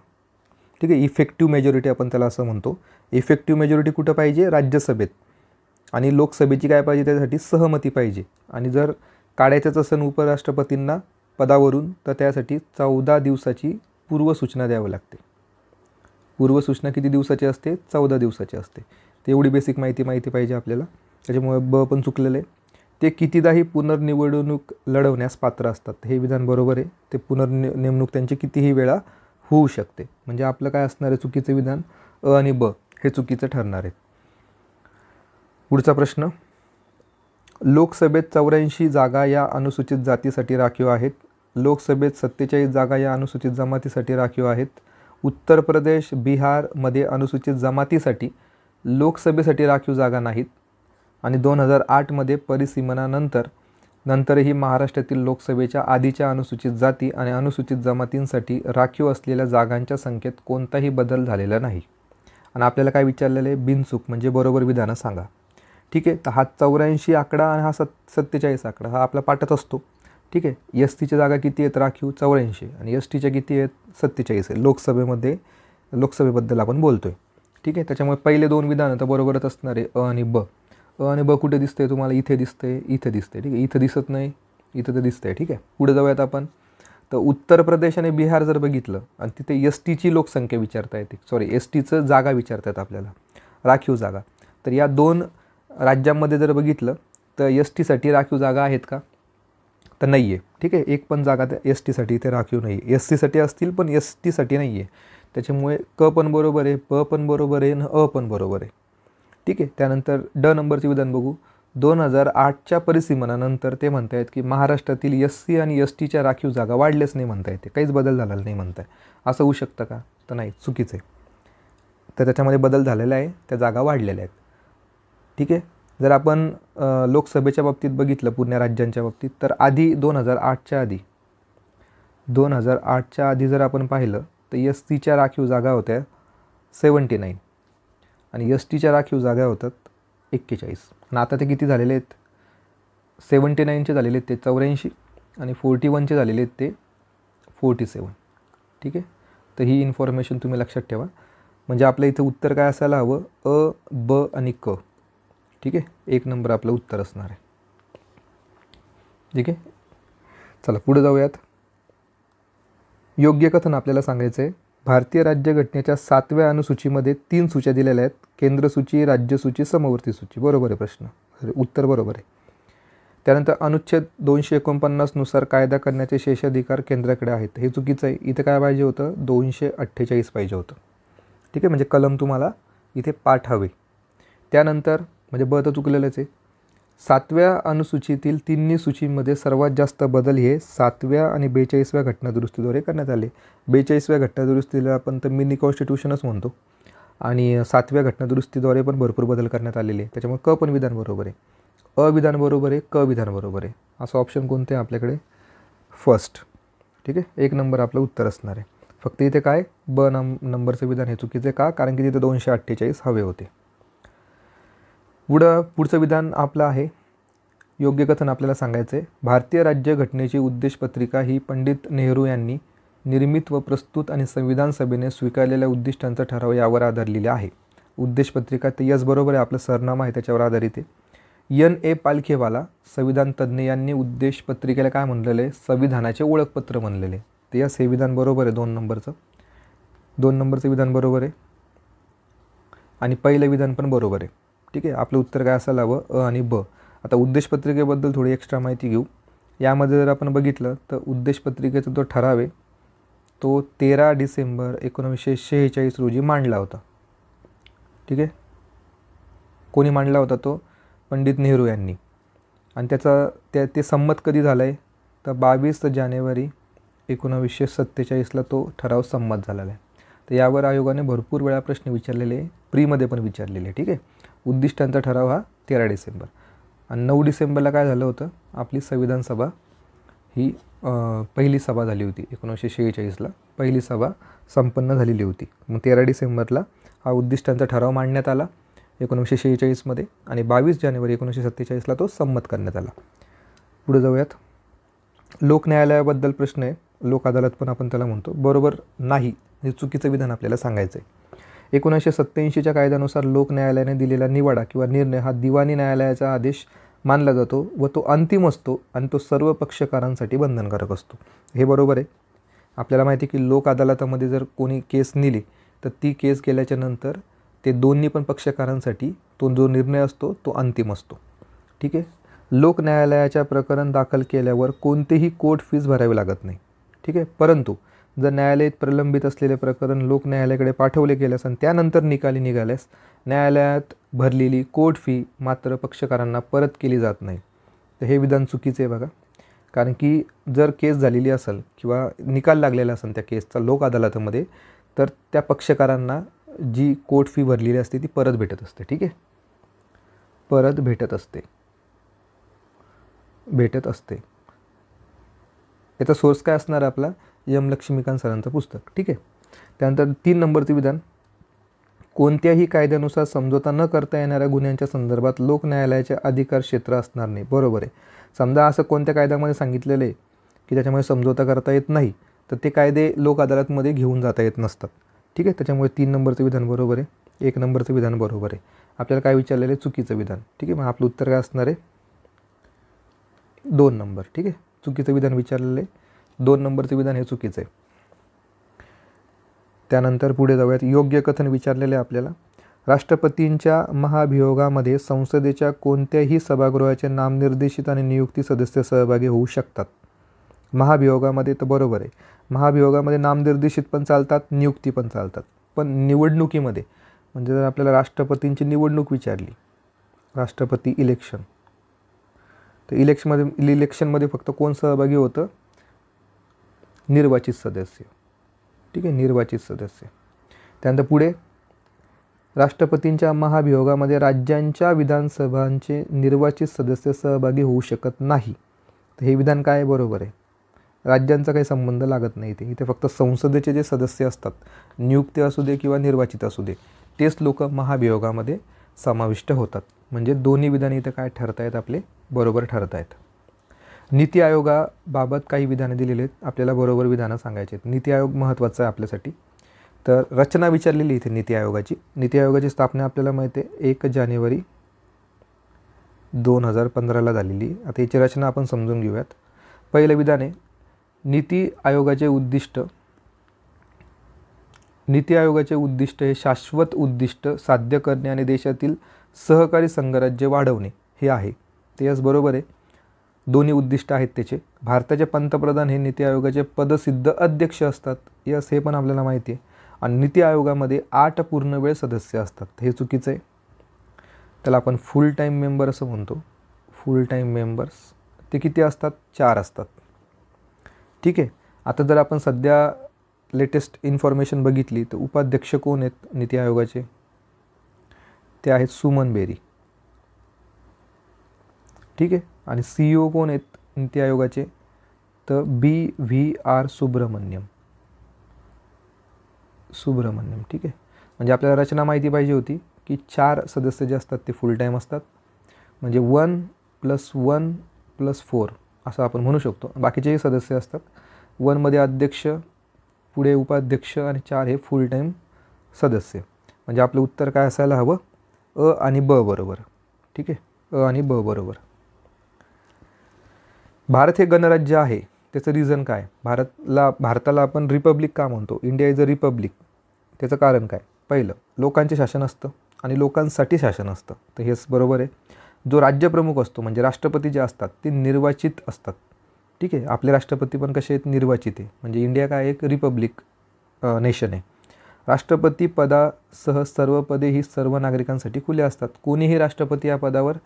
ठीक आहे. इफेक्टिव्ह मेजॉरिटी आपण त्याला असं म्हणतो. इफेक्टिव्ह मेजॉरिटी कुठं पाहिजे? राज्यसभेत. आणि लोकसभेची काय पाहिजे? त्यासाठी सहमती पाहिजे. आणि जर काढायचंच असेल उपराष्ट्रपतींना पदावरून तर त्यासाठी 14 दिवसाची पूर्वसूचना द्यावी लागते. पूर्वसूचना किती दिवसाची असते? 14 दिवसाची असते. ते एवढी बेसिक माहिती पाहिजे आपल्याला, त्याच्यामुळे ब पण चुकलेलं आहे. ते कितीदाही पुनर्निवडणूक लढवण्यास पात्र असतात, हे विधान बरोबर आहे. ते पुनर्नेमणूक त्यांची कितीही वेळा होऊ शकते. म्हणजे आपलं काय असणार आहे चुकीचं विधान, अ आणि ब हे चुकीचं ठरणार आहे. पुढचा प्रश्न, लोकसभेत 84 जागा या अनुसूचित जातीसाठी राखीव आहेत. लोकसभेत 47 जागा या अनुसूचित जमातीसाठी राखीव आहेत. उत्तर प्रदेश, बिहारमध्ये अनुसूचित जमातीसाठी लोकसभेसाठी राखीव जागा नाहीत. आणि 2008मध्ये परिसीमनानंतरही महाराष्ट्रातील लोकसभेच्या आधीच्या अनुसूचित जाती आणि अनुसूचित जमातींसाठी राखीव असलेल्या जागांच्या संख्येत कोणताही बदल झालेला नाही. आणि आपल्याला काय विचारलेलं आहे, बिनचूक म्हणजे बरोबर विधानं सांगा. ठीक आहे, तर हा 84 आकडा आणि हा 47 आकडा हा आपला पाठच असतो. ठीक आहे, एस टीच्या जागा किती आहेत राखीव, 84, आणि एस टीच्या किती आहेत, 47 आहे. लोकसभेबद्दल आपण बोलतो आहे. ठीक आहे, त्याच्यामुळे पहिले दोन विधानं तर बरोबरच असणार आहे, अ आणि ब. अ आणि ब कुठे दिसते तुम्हाला, इथे दिसते, इथे दिसते. ठीक आहे, इथं दिसत नाही, इथं तर दिसतंय. ठीक आहे, पुढे जाऊयात आपण. तर उत्तर प्रदेश आणि बिहार जर बघितलं आणि तिथे एस टीची लोकसंख्या विचारता येते, एस टीचं जागा विचारतात आपल्याला, राखीव जागा. तर या दोन राज्यांमध्ये जर बघितलं तर एस टीसाठी राखीव जागा आहेत का, तर नाही आहे. ठीक आहे, एक पण जागा त्या एस टीसाठी इथे राखीव नाही आहे. एस सीसाठी असतील पण एस टीसाठी नाही आहे. त्याच्यामुळे क पण बरोबर आहे, प पण बरोबर आहे आणि अ पण बरोबर आहे. ठीक आहे, त्यानंतर ड नंबरचे विधान बघू. 2008च्या परिसीमनानंतर ते म्हणतायत की महाराष्ट्रातील एस सी आणि एस टीच्या राखीव जागा वाढल्याच नाही म्हणता येते, काहीच बदल झालेला नाही म्हणताय. असं होऊ शकतं का, तर नाही, चुकीचं आहे. तर त्याच्यामध्ये बदल झालेला आहे, त्या जागा वाढलेल्या आहेत. ठीक आहे, जर आपण लोकसभेच्या बाबतीत बघितलं पूर्ण राज्यांच्या बाबतीत, तर आधी 2008च्या आधी जर आपण पाहिलं तर एस सीच्या राखीव जागा होत्या 79 आणि एस टीच्या राखीव जागा होतात 41. आणि आता ते किती झालेले आहेत, 79चे झालेले आहेत ते 84 आणि 41चे झालेले आहेत ते 47. ठीक आहे, तर ही इन्फॉर्मेशन तुम्ही लक्षात ठेवा. म्हणजे आपलं इथं उत्तर काय असायला हवं, अ, ब आणि क. ठीक आहे, 1 नंबर आपलं उत्तर असणार आहे. ठीक आहे, चला पुढे जाऊयात. योग्य कथन आपल्याला सांगायचं आहे. भारतीय राज्यघटनेच्या 7व्या अनुसूचीमध्ये 3 सूच्या दिलेल्या आहेत, केंद्र सूची, राज्य सूची, समवर्ती सूची. बरोबर आहे प्रश्न, उत्तर बरोबर आहे. त्यानंतर अनुच्छेद 249 नुसार कायदा करण्याचे शेषाधिकार केंद्राकडे आहेत, हे चुकीचं आहे. इथे काय पाहिजे होतं, 248 पाहिजे होतं. ठीक आहे, म्हणजे कलम तुम्हाला इथे पाठ हवे. त्यानंतर म्हणजे ब तर चुकलेलंच आहे. 7व्या अनुसूचीतील तिन्ही सूचीमध्ये सर्वात जास्त बदल हे 7व्या आणि 42व्या घटनादुरुस्तीद्वारे करण्यात आले. 42व्या घटनादुरुस्तीला आपण तर मिनी कॉन्स्टिट्यूशनच म्हणतो आणि 7व्या घटनादुरुस्तीद्वारे पण भरपूर बदल करण्यात आलेले. त्याच्यामुळे क पण विधान बरोबर आहे, अ विधान बरोबर आहे, क विधान बरोबर आहे. असं ऑप्शन कोणते आहे आपल्याकडे, फर्स्ट. ठीक आहे, 1 नंबर आपलं उत्तर असणार आहे. फक्त इथे काय ब नंबरचं विधान हे चुकीचे का, कारण की तिथे 248 हवे होते. पुढचं विधान आपलं आहे, योग्य कथन आपल्याला सांगायचं आहे. भारतीय राज्यघटनेची उद्देशपत्रिका ही पंडित नेहरू यांनी निर्मित व प्रस्तुत आणि संविधान सभेने स्वीकारलेल्या उद्दिष्टांचा ठराव यावर आधारलेली आहे. उद्देशपत्रिका ते यस बरोबर आहे, आपलं सरनामा आहे त्याच्यावर आधारित आहे. N.A. पालखेवाला संविधान तज्ज्ञ यांनी उद्देशपत्रिकेला काय म्हणलेलं आहे, संविधानाचे ओळखपत्र म्हणलेले. ते यस हे विधान बरोबर आहे, 2 नंबरचं विधान बरोबर आहे आणि पहिलं विधान पण बरोबर आहे. ठीक आहे, आपलं उत्तर काय असायला हवं, अ आणि ब. आता उद्देशपत्रिकेबद्दल थोडी एक्स्ट्रा माहिती घेऊ. यामध्ये जर आपण बघितलं तर उद्देशपत्रिकेचा जो ठराव आहे तो 13 डिसेंबर 1946 रोजी मांडला होता. ठीक आहे, कोणी मांडला होता, तो पंडित नेहरू यांनी. आणि ते संमत कधी झालं आहे, तर 22 जानेवारी 1947ला तो ठराव संमत झालेला आहे. तर यावर आयोगाने भरपूर वेळा प्रश्न विचारलेले आहे, प्रीमध्ये पण विचारलेले आहे. ठीक आहे, उद्दिष्टांचा ठराव हा 13 डिसेंबर आणि 9 डिसेंबरला काय झालं होतं, आपली संविधान सभा ही पहिली सभा झाली होती. 1946ला पहिली सभा संपन्न झालेली होती. मग 13 डिसेंबरला हा उद्दिष्टांचा ठराव मांडण्यात आला 1946मध्ये आणि 22 जानेवारी 1947ला तो संमत करण्यात आला. पुढे जाऊयात. लोक न्यायालयाबद्दल प्रश्न आहे, लोक अदालत पण आपण त्याला म्हणतो. बरोबर नाही, हे चुकीचं विधान आपल्याला सांगायचं आहे. 1987च्या कायद्यानुसार लोक न्यायालयाने दिलेला निवाडा किंवा निर्णय हा दिवाणी न्यायालयाचा आदेश मानला जातो व तो अंतिम असतो आणि तो सर्व पक्षकारांसाठी बंधनकारक असतो. हे बरोबर आहे. आपल्याला माहिती आहे की लोक अदालतामध्ये जर कोणी केस नेली तर ती केस केल्याच्या नंतर ते दोन्ही पण पक्षकारांसाठी तो जो निर्णय असतो तो अंतिम असतो. ठीक आहे. लोक न्यायालयाच्या प्रकरण दाखल केल्यावर कोणतेही कोर्ट फीस भरावी लागत नाही. ठीक आहे. परंतु जर न्यायालयात प्रलंबित असलेले प्रकरण लोक न्यायालयाकडे पाठवले गेल्यास आणि त्यानंतर निकाली निघाल्यास न्यायालयात भरलेली कोर्ट फी मात्र पक्षकारांना परत केली जात नाही. तर हे विधान चुकीचे आहे बघा. कारण की जर केस झालेली असेल किंवा निकाल लागलेला असेल त्या केसचा लोक अदालतीमध्ये, तर त्या पक्षकारांना जी कोर्ट फी भरलेली असते ती परत भेटत असते. ठीक आहे. परत भेटत असते. याचा सोर्स काय असणार आपला एम लक्ष्मीकांत सरांचं पुस्तक. ठीक आहे. त्यानंतर 3 नंबरचं विधान, कोणत्याही कायद्यानुसार समझोता न करता येणाऱ्या गुन्ह्यांच्या संदर्भात लोक न्यायालयाचे अधिकार क्षेत्र असणार नाही. बरोबर आहे. समजा असं कोणत्या कायद्यामध्ये सांगितलेलं आहे की त्याच्यामुळे समझोता करता येत नाही, तर ते कायदे लोक अदालतमध्ये घेऊन जाता येत नसतात. ठीक आहे. त्याच्यामुळे 3 नंबरचं विधान बरोबर आहे. 1 नंबरचं विधान बरोबर आहे. आपल्याला काय विचारलेलं आहे, चुकीचं विधान. ठीक आहे. मग आपलं उत्तर काय असणार आहे, 2 नंबर. ठीक आहे. चुकीचं विधान विचारलेलं आहे. 2 नंबरचं विधान हे चुकीचं आहे. त्यानंतर पुढे जाऊयात. योग्य कथन विचारलेले आहे आपल्याला. राष्ट्रपतींच्या महाभियोगामध्ये संसदेच्या कोणत्याही सभागृहाचे नामनिर्देशित आणि नियुक्ती सदस्य सहभागी होऊ शकतात. महाभियोगामध्ये तर बरोबर आहे. महाभियोगामध्ये नामनिर्देशित पण चालतात, नियुक्ती पण चालतात. पण निवडणुकीमध्ये म्हणजे जर आपल्याला राष्ट्रपतींची निवडणूक विचारली, राष्ट्रपती इलेक्शन, तर इलेक्शनमध्ये फक्त कोण सहभागी होतं, निर्वाचित सदस्य. ठीक आहे. निर्वाचित सदस्य. त्यानंतर पुढे, राष्ट्रपतींच्या महाभियोगामध्ये राज्यांच्या विधानसभांचे निर्वाचित सदस्य सहभागी होऊ शकत नाही. तर हे विधान काय बरोबर आहे. राज्यांचा काही संबंध लागत नाही. इथे फक्त संसदेचे जे सदस्य असतात, नियुक्त असू दे किंवा निर्वाचित असू दे, तेच लोक महाभियोगामध्ये समाविष्ट होतात. म्हणजे दोन्ही विधाने इथं काय ठरतायत, आपले बरोबर ठरतायत. नीती आयोगाबाबत काही विधानं दिलेली आहेत, आपल्याला बरोबर विधानं सांगायची आहेत. नीती आयोग महत्त्वाचा आहे आपल्यासाठी. तर रचना विचारलेली इथे नीती आयोगाची. नीती आयोगाची स्थापना आपल्याला माहिती आहे 1 जानेवारी 2015ला झालेली. आता याची रचना आपण समजून घेऊयात. पहिलं विधान आहे, नीती आयोगाचे उद्दिष्ट हे शाश्वत उद्दिष्ट साध्य करणे आणि देशातील सहकारी संघराज्य वाढवणे हे आहे. ते यस बरोबर आहे. दोन्ही उद्दिष्ट आहेत त्याचे. भारताचे पंतप्रधान हे नीती आयोगाचे पदसिद्ध अध्यक्ष असतात. यस, हे पण आपल्याला माहिती आहे. आणि नीती आयोगामध्ये 8 पूर्णवेळ सदस्य असतात. हे चुकीचं आहे. त्याला आपण फुल टाईम मेंबर असं म्हणतो. फुल टाईम मेंबर्स ते किती असतात, 4 असतात. ठीक आहे. आता जर आपण सध्या लेटेस्ट इन्फॉर्मेशन बघितली तर उपाध्यक्ष कोण आहेत नीती आयोगाचे, ते आहेत सुमन बेरी. ठीक आहे. आणि CEO कोण आहेत नीती आयोगाचे, तर BVR सुब्रमण्यम. ठीक आहे. म्हणजे आपल्याला रचना माहिती पाहिजे होती की 4 सदस्य जे असतात ते फुल टाईम असतात. म्हणजे 1 + 1 + 4 असं आपण म्हणू शकतो. बाकीचेही सदस्य असतात. 1 मध्ये अध्यक्ष, पुढे उपाध्यक्ष आणि 4 हे फुल टाईम सदस्य. म्हणजे आपलं उत्तर काय असायला हवं, अ आणि ब बरोबर. ठीक आहे. अ आणि ब बरोबर. भारत हे गणराज्य आहे, त्याचं रिझन काय. भारताला आपण रिपब्लिक का म्हणतो, इंडिया इज अ रिपब्लिक, त्याचं कारण काय. पहिलं, लोकांचे शासन असतं आणि लोकांसाठी शासन असतं. तर हेच बरोबर आहे. जो राज्यप्रमुख असतो म्हणजे राष्ट्रपती जे असतात ते निर्वाचित असतात. ठीक आहे. आपले राष्ट्रपती पण कसे आहेत, निर्वाचित आहे. म्हणजे इंडिया काय एक रिपब्लिक नेशन आहे. राष्ट्रपती पदासह सर्व पदे ही सर्व नागरिकांसाठी खुले असतात. कोणीही राष्ट्रपती या पदावर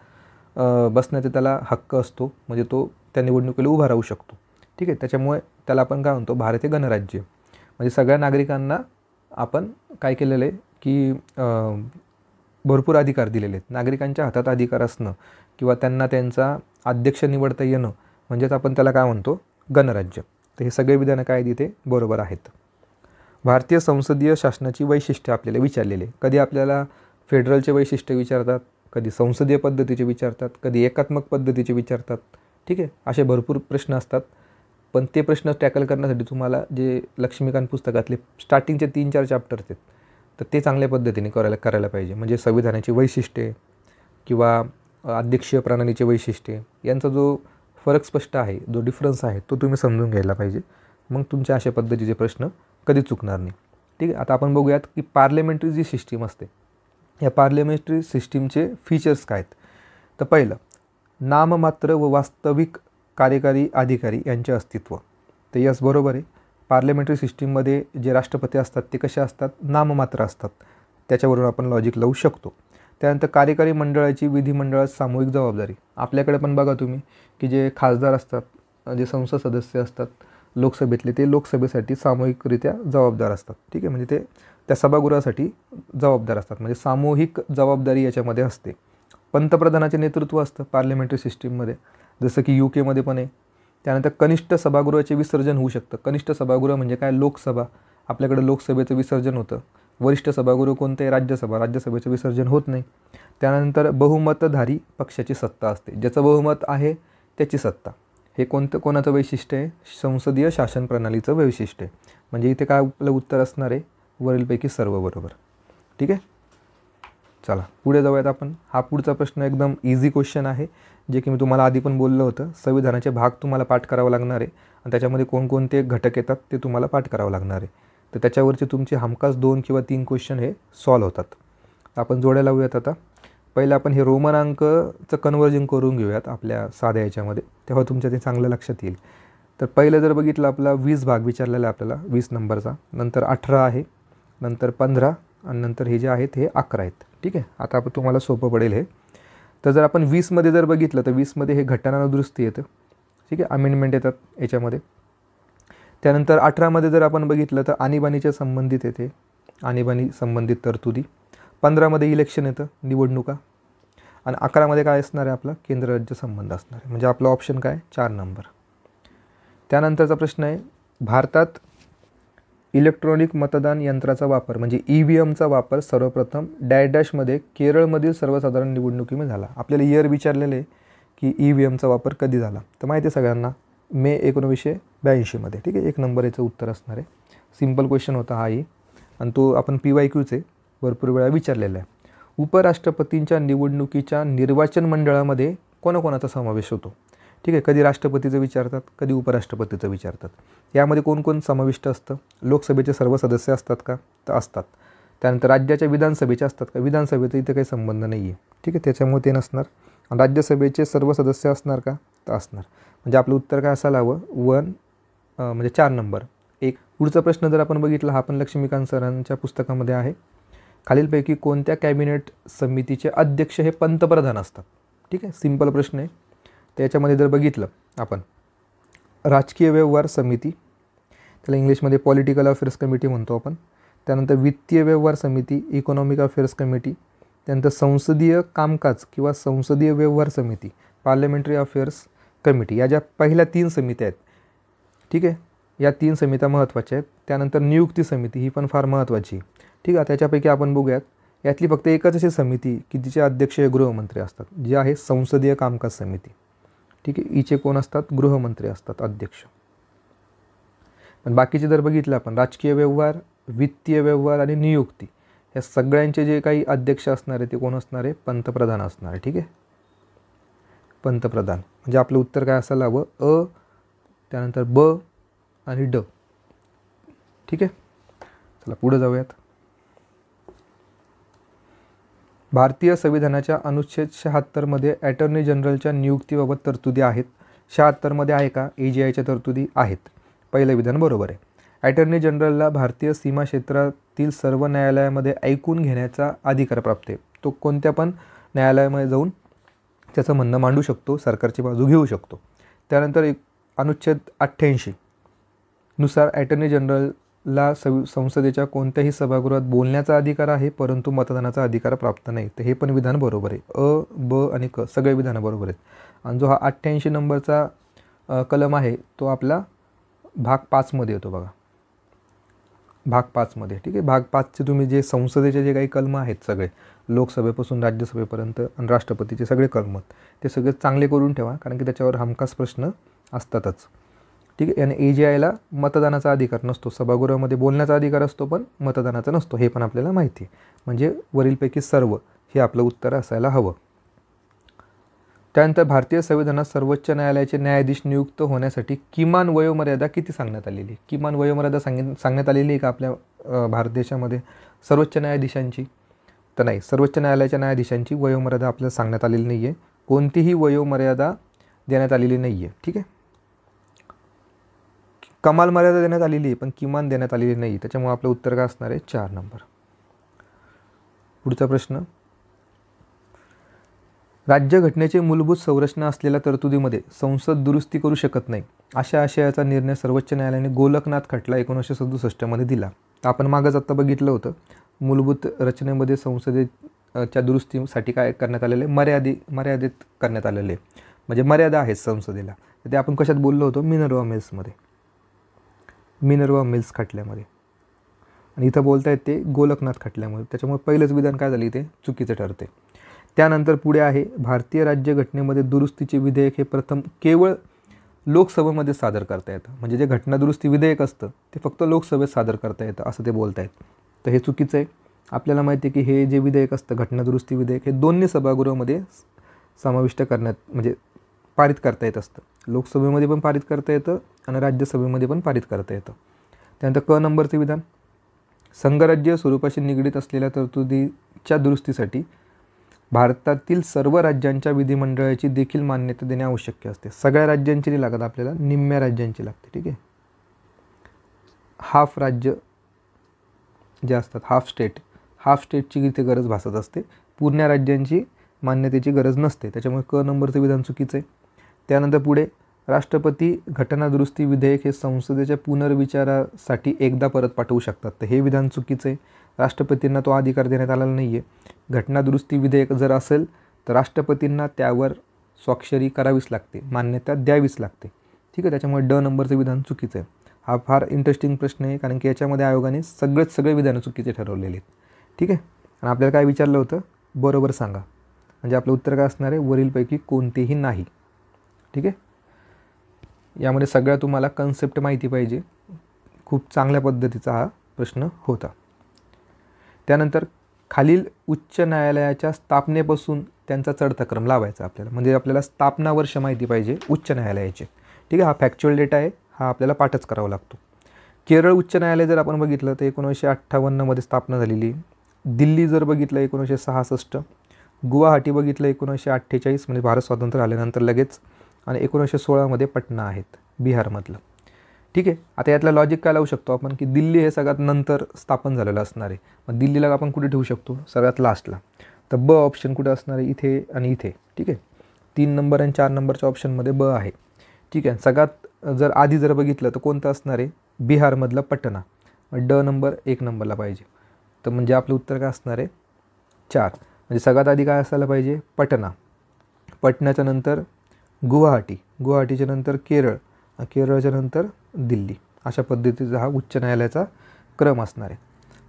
बसण्याचा त्याला हक्क असतो. म्हणजे तो त्या निवडणुकीला उभा राहू शकतो. ठीक आहे. त्याच्यामुळे त्याला आपण काय म्हणतो, भारत हे गणराज्य. म्हणजे सगळ्या नागरिकांना आपण काय केलेलं आहे की भरपूर अधिकार दिलेले आहेत. नागरिकांच्या हातात अधिकार असणं किंवा त्यांना त्यांचा अध्यक्ष निवडता येणं म्हणजेच आपण त्याला काय म्हणतो, गणराज्य. तर हे सगळे विधानं काय तिथे बरोबर आहेत. भारतीय संसदीय शासनाची वैशिष्ट्ये आपल्याला विचारलेले. कधी आपल्याला फेडरलचे वैशिष्ट्य विचारतात, कधी संसदीय पद्धतीचे विचारतात, कधी एकात्मक पद्धतीचे विचारतात. ठीक आहे. असे भरपूर प्रश्न असतात. पण ते प्रश्न टॅकल करण्यासाठी तुम्हाला जे लक्ष्मीकांत पुस्तकातले स्टार्टिंगचे 3-4 चॅप्टर्स आहेत तर ते चांगल्या पद्धतीने करायला पाहिजे. म्हणजे संविधानाची वैशिष्ट्ये किंवा अध्यक्षीय प्रणालीचे वैशिष्ट्ये यांचा जो फरक स्पष्ट आहे, जो डिफरन्स आहे तो तुम्ही समजून घ्यायला पाहिजे. मग तुमच्या अशा पद्धतीचे प्रश्न कधी चुकणार नाही. ठीक आहे. आता आपण बघूयात की पार्लमेंटरी जी सिस्टीम असते या पार्लमेंटरी सिस्टीमचे फीचर्स काय आहेत? तर पहिलं, नाममात्र व वास्तविक कार्यकारी अधिकारी यांचे अस्तित्व. तर यस, बरोबर आहे. पार्लमेंटरी सिस्टीममध्ये जे राष्ट्रपती असतात ते कसे असतात? नाममात्र असतात. त्याच्यावरून आपण लॉजिक लावू शकतो. त्यानंतर कार्यकारी मंडळाची विधिमंडळात सामूहिक जबाबदारी. आपल्याकडे पण बघा तुम्ही की जे खासदार असतात, जे संसद सदस्य असतात लोकसभेतले, ते लोकसभेसाठी सामूहिकरित्या जबाबदार असतात. ठीक आहे, म्हणजे ते त्या सभागृहासाठी जबाबदार असतात, म्हणजे सामूहिक जबाबदारी याच्यामध्ये असते. पंतप्रधानाचे नेतृत्व असतं पार्लमेंटरी सिस्टीममध्ये, जसं की UK पण आहे. त्यानंतर कनिष्ठ सभागृहाचे विसर्जन होऊ शकतं. कनिष्ठ सभागृह म्हणजे काय? लोकसभा. आपल्याकडे लोकसभेचं विसर्जन होतं. वरिष्ठ सभागृह कोणते आहे? राज्यसभा. राज्यसभेचं विसर्जन होत नाही. त्यानंतर बहुमतधारी पक्षाची सत्ता असते. ज्याचं बहुमत आहे त्याची सत्ता. हे कोणाचं वैशिष्ट्य आहे? संसदीय शासन प्रणालीचं वैशिष्ट्य आहे. म्हणजे इथे काय आपलं उत्तर असणार आहे? वरीलपैकी सर्व बरोबर. ठीक आहे, चला पुढे जाऊयात आपण. हा पुढचा प्रश्न एकदम इझी क्वेश्चन आहे, जे की मी तुम्हाला आधी पण बोललं होतं. संविधानाचे भाग तुम्हाला पाठ करावं लागणार आहे आणि त्याच्यामध्ये कोणकोणते घटक येतात ते तुम्हाला पाठ करावं लागणार आहे. तर त्याच्यावरचे तुमचे हमखास 2 किंवा 3 क्वेश्चन हे सॉल्व्ह होतात. आपण जोड्या लावूयात आता. पहिलं आपण हे रोमन अंकचं कन्वर्जन करून घेऊयात आपल्या साध्या याच्यामध्ये, तेव्हा तुमच्या ते चांगलं लक्षात येईल. तर पहिलं जर बघितलं, आपला 20 भाग विचारलेला आहे आपल्याला, 20 नंबरचा. नंतर 18 आहे, नंतर 15 आणि नंतर हे जे आहेत हे 11 आहेत. ठीक आहे, आता आपण तुम्हाला सोपं पडेल हे. तर जर आपण 20मध्ये जर बघितलं तर 20मध्ये हे घटना दुरुस्ती येतं. ठीक आहे, अमेंडमेंट येतात याच्यामध्ये. त्यानंतर 18मध्ये जर आपण बघितलं तर आणीबाणीच्या संबंधित येते, आणीबाणी संबंधित तरतुदी. 15मध्ये इलेक्शन येतं, निवडणुका. आणि 11मध्ये काय असणार आहे? आपला केंद्र राज्य संबंध असणार आहे. म्हणजे आपला ऑप्शन काय? 4 नंबर. त्यानंतरचा प्रश्न आहे, भारतात इलेक्ट्रॉनिक मतदान यंत्राचा वापर म्हणजे EVMचा वापर सर्वप्रथम डॅशमध्ये केरळमधील सर्वसाधारण निवडणुकीमध्ये झाला. आपल्याला इयर विचारलेले की EVMचा वापर कधी झाला, तर माहिती आहे सगळ्यांना, मे 1982मध्ये. ठीक आहे, 1 नंबर याचं उत्तर असणार आहे. सिम्पल क्वेश्चन होता हाही, आणि तो आपण PYQचे भरपूर वेळा विचारलेला आहे. उपराष्ट्रपतींच्या निवडणुकीच्या निर्वाचन मंडळामध्ये कोणाकोणाचा समावेश होतो? ठीक आहे, कधी राष्ट्रपतीचं विचारतात, कधी उपराष्ट्रपतीचं विचारतात. यामध्ये कोण कोण समाविष्ट असतं? लोकसभेचे सर्व सदस्य असतात का? तर असतात. त्यानंतर राज्याच्या विधानसभेचे असतात का? विधानसभेचा इथे काही संबंध नाही आहे. ठीक आहे, त्याच्यामुळे ते नसणार. आणि राज्यसभेचे सर्व सदस्य असणार का? तर असणार. म्हणजे आपलं उत्तर काय असायला हवं? 1 म्हणजे 4 नंबर. एक पुढचा प्रश्न जर आपण बघितला, हा पण लक्ष्मीकांत सरांच्या पुस्तकामध्ये आहे. खालीलपैकी कोणत्या कॅबिनेट समितीचे अध्यक्ष हे पंतप्रधान असतात? ठीक आहे, सिंपल प्रश्न आहे. त्याच्यामध्ये जर बघितलं आपण, राजकीय व्यवहार समिती, त्याला इंग्लिशमध्ये पॉलिटिकल अफेअर्स कमिटी म्हणतो आपण. त्यानंतर वित्तीय व्यवहार समिती, इकॉनॉमिक अफेअर्स कमिटी. त्यानंतर संसदीय कामकाज किंवा संसदीय व्यवहार समिती, पार्लमेंटरी अफेअर्स कमिटी. या ज्या पहिल्या 3 समित्या आहेत. ठीक आहे, या 3 समित्या महत्त्वाच्या आहेत. त्यानंतर नियुक्ती समिती, ही पण फार महत्त्वाची. ठीक आहे, त्याच्यापैकी आपण बघूयात. यातली फक्त एकच अशी समिती की जिचे अध्यक्ष हे गृहमंत्री असतात, जी आहे संसदीय कामकाज समिती. ठीक आहे, हिचे कोण असतात? गृहमंत्री असतात अध्यक्ष. पण बाकीचे जर बघितलं आपण, राजकीय व्यवहार, वित्तीय व्यवहार आणि नियुक्ती, या सगळ्यांचे जे काही अध्यक्ष असणार आहे ते कोण असणार आहे? पंतप्रधान असणार आहे. ठीक आहे, पंतप्रधान. म्हणजे आपलं उत्तर काय असायला हवं? अ, त्यानंतर ब आणि ड. ठीक आहे, चला पुढे जाऊयात. भारतीय संविधानाच्या अनुच्छेद 76मध्ये अटॉर्नी जनरलच्या नियुक्तीबाबत तरतुदी आहेत. 76मध्ये आहे का? AGIच्या तरतुदी आहेत. पहिलं विधान बरोबर आहे. अटॉर्नी जनरलला भारतीय सीमा क्षेत्रातील सर्व न्यायालयामध्ये ऐकून घेण्याचा अधिकार प्राप्त आहे. तो कोणत्या पण न्यायालयामध्ये जाऊन त्याचं म्हणणं मांडू शकतो, सरकारची बाजू घेऊ शकतो. त्यानंतर अनुच्छेद 88 नुसार अटॉर्नी जनरलला संसदेच्या कोणत्याही सभागृहात बोलण्याचा अधिकार आहे, परंतु मतदानाचा अधिकार प्राप्त नाही. तर हे पण विधान बरोबर आहे. अ, ब आणि क सगळे विधानं बरोबर आहेत. आणि जो हा 88 नंबरचा कलम आहे तो आपला भाग 5मध्ये येतो बघा, भाग 5मध्ये. ठीक आहे, भाग 5चे तुम्ही जे संसदेचे जे काही कलम आहेत सगळे, लोकसभेपासून राज्यसभेपर्यंत आणि राष्ट्रपतीचे सगळे कलम, ते सगळे चांगले करून ठेवा, कारण की त्याच्यावर हमखास प्रश्न असतातच. ठीक आहे, आणि AGIला मतदानाचा अधिकार नसतो. सभागृहामध्ये बोलण्याचा अधिकार असतो पण मतदानाचा नसतो, हे पण आपल्याला माहिती आहे. म्हणजे वरीलपैकी सर्व हे आपलं उत्तर असायला हवं. त्यानंतर भारतीय संविधानात सर्वोच्च न्यायालयाचे न्यायाधीश नियुक्त होण्यासाठी किमान वयोमर्यादा किती सांगण्यात आलेली आहे? किमान वयोमर्यादा सांगण्यात आलेली आहे का आपल्या भारत देशामध्ये सर्वोच्च न्यायाधीशांची? तर नाही, सर्वोच्च न्यायालयाच्या न्यायाधीशांची वयोमर्यादा आपल्याला सांगण्यात आलेली नाही आहे, कोणतीही वयोमर्यादा देण्यात आलेली नाही आहे. ठीक आहे, कमाल मर्यादा देण्यात आलेली आहे पण किमान देण्यात आलेली नाही. त्याच्यामुळे आपलं उत्तर काय असणार आहे? 4 नंबर. पुढचा प्रश्न, राज्यघटनेची मूलभूत संरचना असलेल्या तरतुदीमध्ये संसद दुरुस्ती करू शकत नाही अशा आशयाचा निर्णय सर्वोच्च न्यायालयाने गोलकनाथ खटला 1967 मध्ये दिला. आपण मागच आत्ता बघितलं होतं, मूलभूत रचनेमध्ये संसदेच्या दुरुस्तीसाठी काय करण्यात आलेले, मर्यादित करण्यात आलेले, म्हणजे मर्यादा आहेत संसदेला. ते आपण कशात बोललो होतो? मिनर्वा मिल्स खटल्यामध्ये. आणि इथं बोलता येत ते गोलकनाथ खटल्यामध्ये. त्याच्यामुळे पहिलंच विधान काय झाली, ते चुकीचं ठरते. त्यानंतर पुढे आहे, भारतीय राज्यघटनेमध्ये दुरुस्तीचे विधेयक हे प्रथम केवळ लोकसभेमध्ये सादर करता येतं. म्हणजे जे घटना दुरुस्ती विधेयक असतं ते फक्त लोकसभेत सादर करता येतं असं ते बोलत आहेत. तर हे चुकीचं आहे. आपल्याला माहिती आहे की हे जे विधेयक असतं, घटना दुरुस्ती विधेयक, हे दोन्ही सभागृहामध्ये समाविष्ट करण्यात, म्हणजे पारित करता येत असतं. लोकसभेमध्ये पण पारित करता येतं आणि राज्यसभेमध्ये पण पारित करता येतं. त्यानंतर क नंबरचे विधान, संघराज्य स्वरूपाशी निगडीत असलेल्या तरतुदीच्या दुरुस्तीसाठी भारतातील सर्व राज्यांच्या विधिमंडळाची देखील मान्यता देणे आवश्यक असते. सगळ्या राज्यांची नाही लागत आपल्याला, निम्म्या राज्यांची लागते. ठीक आहे, हाफ राज्य जे असतात, हाफ स्टेटची इथे गरज भासत असते. पूर्ण राज्यांची मान्यतेची गरज नसते. त्याच्यामुळे क नंबरचं विधान चुकीचं आहे. त्यानंतर पुढे, राष्ट्रपती घटना दुरुस्ती विधेयक हे संसदेच्या पुनर्विचारासाठी एकदा परत पाठवू शकतात. तर हे विधान चुकीचं आहे. राष्ट्रपतींना तो अधिकार देण्यात आलेला नाही आहे. घटना दुरुस्ती विधेयक जर असेल तर राष्ट्रपतींना त्यावर स्वाक्षरी करावीच लागते, मान्यता द्यावीच लागते. ठीक आहे, त्याच्यामुळे ड नंबरचं विधान चुकीचं आहे. हा फार इंटरेस्टिंग प्रश्न आहे, कारण की याच्यामध्ये आयोगाने सगळे विधानं चुकीचे ठरवलेले आहेत. ठीक आहे, आणि आपल्याला काय विचारलं होतं? बरोबर सांगा. म्हणजे आपलं उत्तर काय असणार आहे? वरीलपैकी कोणतेही नाही. ठीक आहे, यामध्ये सगळ्या तुम्हाला कन्सेप्ट माहिती पाहिजे. खूप चांगल्या पद्धतीचा हा प्रश्न होता. त्यानंतर खालील उच्च न्यायालयाच्या स्थापनेपासून त्यांचा चढता क्रम लावायचा आपल्याला, म्हणजे आपल्याला स्थापना वर्ष माहिती पाहिजे उच्च न्यायालयाचे. ठीक आहे, हा फॅक्च्युअल डेटा आहे, हा आपल्याला पाठच करावा लागतो. केरळ उच्च न्यायालय जर आपण बघितलं तर 1958 स्थापना झालेली. दिल्ली जर बघितलं 1966, गुवाहाटी बघितलं 1948, म्हणजे भारत स्वातंत्र्य आल्यानंतर लगेच, आणि 1916 पटना आहेत बिहारमधलं. ठीक आहे, आता यातला लॉजिक काय लावू शकतो आपण, की दिल्ली हे सगळ्यात नंतर स्थापन झालेलं असणार आहे. मग दिल्लीला आपण कुठे ठेवू शकतो? सगळ्यात लास्टला. तर ब ऑप्शन कुठे असणार आहे? इथे आणि इथे. ठीक आहे, 3 नंबर आणि 4 नंबरच्या ऑप्शनमध्ये ब आहे. ठीक आहे, सगळ्यात जर आधी जर बघितलं तर कोणतं असणार आहे? बिहारमधलं पटना. ड नंबर 1 नंबरला पाहिजे. तर म्हणजे आपलं उत्तर काय असणार आहे? 4. म्हणजे सगळ्यात आधी काय असायला पाहिजे? पटना. पटण्याच्या नंतर गुवाहाटीच्या नंतर केरळच्या नंतर दिल्ली. अशा पद्धतीचा हा उच्च न्यायालयाचा क्रम असणार आहे.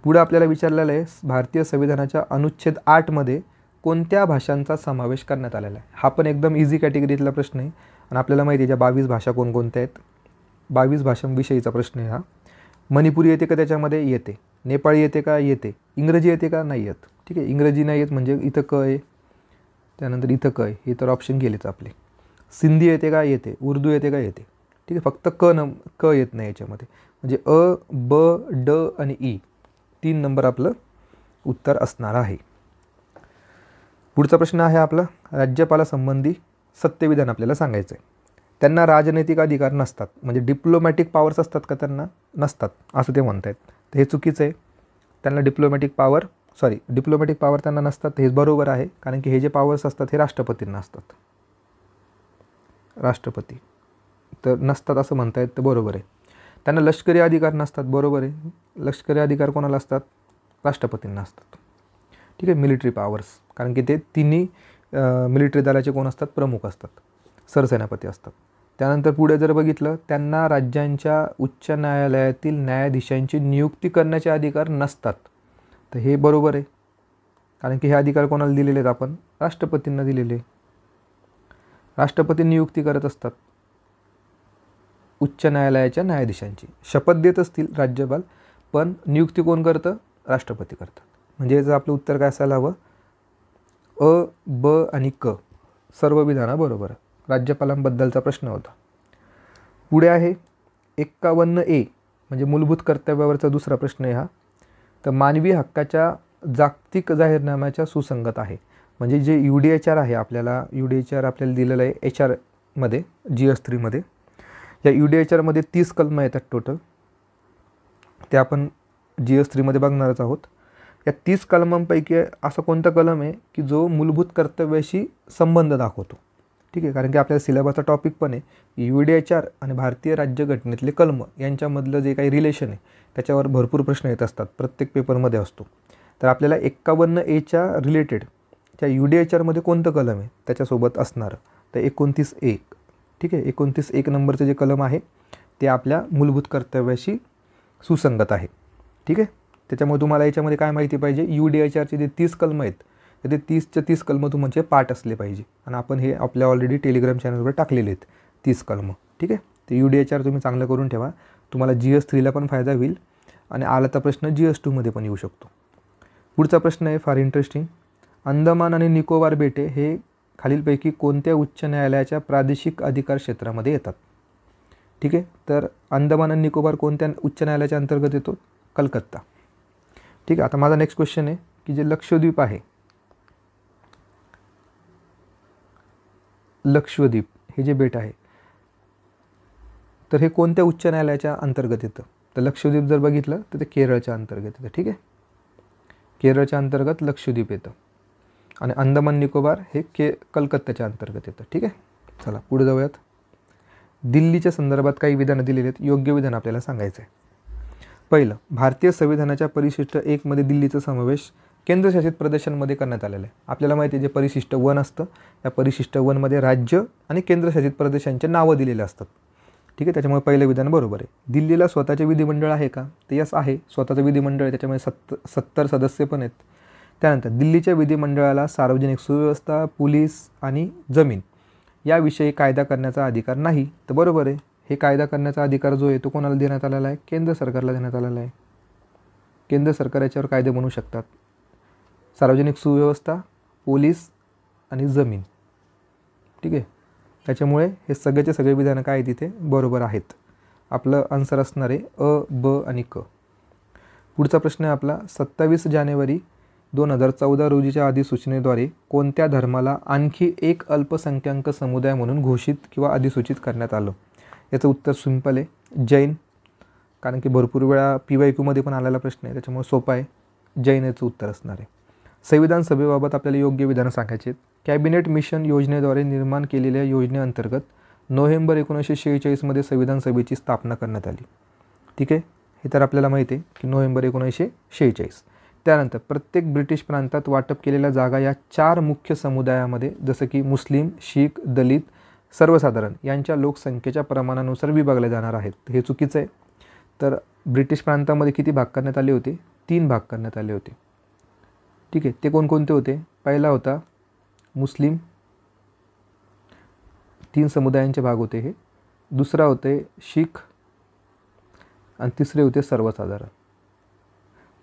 पुढे आपल्याला विचारलेलं आहे, भारतीय संविधानाच्या अनुच्छेद 8 मध्ये कोणत्या भाषांचा समावेश करण्यात आलेला आहे? हा पण एकदम इझी कॅटेगरीतला प्रश्न आहे. आणि आपल्याला माहिती आहे ज्या 22 भाषा कोणकोणत्या आहेत, 22 भाषांविषयीचा प्रश्न आहे हा. मणिपुरी येते का त्याच्यामध्ये? येते. नेपाळी येते का? येते. इंग्रजी येते का? नाही येत. ठीक आहे, इंग्रजी नाही येत म्हणजे इथं क आहे, त्यानंतर इथं क आहे, हे तर ऑप्शन गेलेच आपले. सिंधी येते का? येते. उर्दू येते का? येते. ठीक आहे, फक्त क येत नाही याच्यामध्ये. म्हणजे अ, ब, ड आणि ई 3 नंबर आपलं उत्तर असणार आहे. पुढचा प्रश्न आहे आपला, राज्यपालासंबंधी सत्यविधान आपल्याला सांगायचं आहे. त्यांना राजनैतिक अधिकार नसतात, म्हणजे डिप्लोमॅटिक पॉवर्स असतात का? त्यांना नसतात असं ते म्हणत आहेत. तर हे चुकीचं आहे. त्यांना डिप्लोमॅटिक पॉवर त्यांना नसतात, हे बरोबर आहे. कारण की हे जे पॉवर्स असतात हे राष्ट्रपतींना असतात. राष्ट्रपती तर नसतात असं म्हणतायत, तर बरोबर आहे. त्यांना लष्करी अधिकार नसतात, बरोबर आहे. लष्करी अधिकार कोणाला असतात? राष्ट्रपतींना असतात. ठीक आहे, मिलिटरी पॉवर्स, कारण की ते तिन्ही मिलिटरी दलाचे कोण असतात? प्रमुख असतात, सरसेनापती असतात. त्यानंतर पुढे जर बघितलं, त्यांना राज्यांच्या उच्च न्यायालयातील न्यायाधीशांची नियुक्ती करण्याचे अधिकार नसतात. तर हे बरोबर आहे, कारण की हे अधिकार कोणाला दिलेले आहेत? आपण राष्ट्रपतींना दिलेले. राष्ट्रपती नियुक्ती करत असतात उच्च न्यायालयाच्या न्यायाधीशांची. शपथ देत असतील राज्यपाल, पण नियुक्ती कोण करतं? राष्ट्रपती करतात. म्हणजे याचं आपलं उत्तर काय असायला हवं? अ, ब आणि क सर्व विधानं बरोबर. राज्यपालांबद्दलचा प्रश्न होता. पुढे आहे 51A, म्हणजे मूलभूत कर्तव्यावरचा दुसरा प्रश्न आहे हा. तर मानवी हक्काच्या जागतिक जाहीरनाम्याच्या सुसंगत आहे. म्हणजे जे UDHR आहे आपल्याला, UDHR आपल्याला दिलेलं आहे HR GS3 मध्ये. या UDHR मध्ये 30 कलमं येतात टोटल, ते आपण GS3 मध्ये बघणारच आहोत. या 30 कलमांपैकी असं कोणतं कलम आहे की जो मूलभूत कर्तव्याशी संबंध दाखवतो. ठीक आहे, कारण की आपल्या सिलेबसचा टॉपिक पण आहे UDHR आणि भारतीय राज्यघटनेतले कलम यांच्यामधलं जे काही रिलेशन आहे त्याच्यावर भरपूर प्रश्न येत असतात, प्रत्येक पेपरमध्ये असतो. तर आपल्याला 51A रिलेटेड त्या UDHR मध्ये कोणतं कलम आहे त्याच्यासोबत असणार, तर 29.1. ठीक आहे, 29.1 नंबरचं जे कलम आहे ते आपल्या मूलभूत कर्तव्याशी सुसंगत आहे. ठीक आहे, त्याच्यामुळे तुम्हाला याच्यामध्ये काय माहिती पाहिजे, UDHRचे जे 30 कलम आहेत तर ते 30च्या 30 कलम तुमचे पाठ असले पाहिजे. आणि आपण हे आपल्या ऑलरेडी टेलिग्राम चॅनलवर टाकलेले आहेत 30 कलम. ठीक आहे, ते UDHR तुम्ही चांगलं करून ठेवा, तुम्हाला GS3ला पण फायदा होईल आणि आला तर प्रश्न GS2 मध्ये पण येऊ शकतो. पुढचा प्रश्न आहे फार इंटरेस्टिंग. अंदमान आणि निकोबार बेटे हे खालीलपैकी कोणत्या उच्च न्यायालयाच्या प्रादेशिक अधिकार क्षेत्रामध्ये येतात. ठीक आहे, तर अंदमान आणि निकोबार कोणत्या उच्च न्यायालयाच्या अंतर्गत येतो, कलकत्ता. ठीक आहे, आता माझा नेक्स्ट क्वेश्चन आहे की जे लक्षद्वीप आहे, लक्षद्वीप हे जे बेट आहे तर हे कोणत्या उच्च न्यायालयाच्या अंतर्गत येतं, तर लक्षद्वीप जर बघितलं तर ते केरळच्या अंतर्गत येतं. ठीक आहे, केरळच्या अंतर्गत लक्षद्वीप येतं आणि अंदमान निकोबार हे कलकत्त्याच्या अंतर्गत येतं. ठीक आहे, चला पुढे जाऊयात. दिल्लीच्या संदर्भात काही विधानं दिलेली आहेत, योग्य विधान आपल्याला सांगायचं आहे. पहिलं, भारतीय संविधानाच्या परिशिष्ट 1 मध्ये दिल्लीचा समावेश केंद्रशासित प्रदेशांमध्ये करण्यात आलेला आहे. आपल्याला माहिती आहे जे परिशिष्ट 1 असतं, या परिशिष्ट 1 मध्ये राज्य आणि केंद्रशासित प्रदेशांचे नावं दिलेले असतात. ठीक आहे, त्याच्यामुळे पहिलं विधान बरोबर आहे. दिल्लीला स्वतःचे विधिमंडळ आहे का, तर यस आहे, स्वतःचं विधिमंडळ आहे, त्याच्यामध्ये 70 सदस्य पण आहेत. त्यानंतर दिल्लीच्या विधिमंडळाला सार्वजनिक सुव्यवस्था, पोलीस आणि जमीन याविषयी कायदा करण्याचा अधिकार नाही, तर बरोबर आहे. हे कायदा करण्याचा अधिकार जो आहे तो कोणाला देण्यात आलेला आहे, केंद्र सरकारला देण्यात आलेला आहे. केंद्र सरकार याच्यावर कायदे बनवू शकतात. सार्वजनिक सुव्यवस्था, पोलीस आणि जमीन. ठीक आहे, त्याच्यामुळे हे सगळेचे सगळे विधानं काय तिथे बरोबर आहेत. आपलं आन्सर असणार आहे अ, ब आणि क. पुढचा प्रश्न आहे आपला 27 जानेवारी 2014 रोजीच्या अधिसूचनेद्वारे कोणत्या धर्माला आणखी एक अल्पसंख्याक समुदाय म्हणून घोषित किंवा अधिसूचित करण्यात आलं. याचं उत्तर सिंपल आहे, जैन. कारण की भरपूर वेळा PYQ मध्ये पण आलेला प्रश्न आहे, त्याच्यामुळे सोपा आहे, जैन याचं उत्तर असणार आहे. संविधान सभेबाबत आपल्याला योग्य विधानं सांगायची आहेत. कॅबिनेट मिशन योजनेद्वारे निर्माण केलेल्या योजनेअंतर्गत नोव्हेंबर 1946 मध्ये संविधान सभेची स्थापना करण्यात आली. ठीक आहे, हे तर आपल्याला माहिती आहे की नोव्हेंबर 1946. त्यानंतर प्रत्येक ब्रिटिश प्रांतात वाटप केलेल्या जागा या 4 मुख्य समुदायामध्ये जसं की मुस्लिम, शीख, दलित, सर्वसाधारण यांच्या लोकसंख्येच्या प्रमाणानुसार विभागले जाणार आहेत. हे चुकीचं आहे. तर ब्रिटिश प्रांतामध्ये किती भाग करण्यात आले होते, 3 भाग करण्यात आले होते. ठीक आहे, ते कोणकोणते होते, पहिला होता मुस्लिम, 3 समुदायांचे भाग होते हे. दुसरा होते शीख आणि तिसरे होते सर्वसाधारण.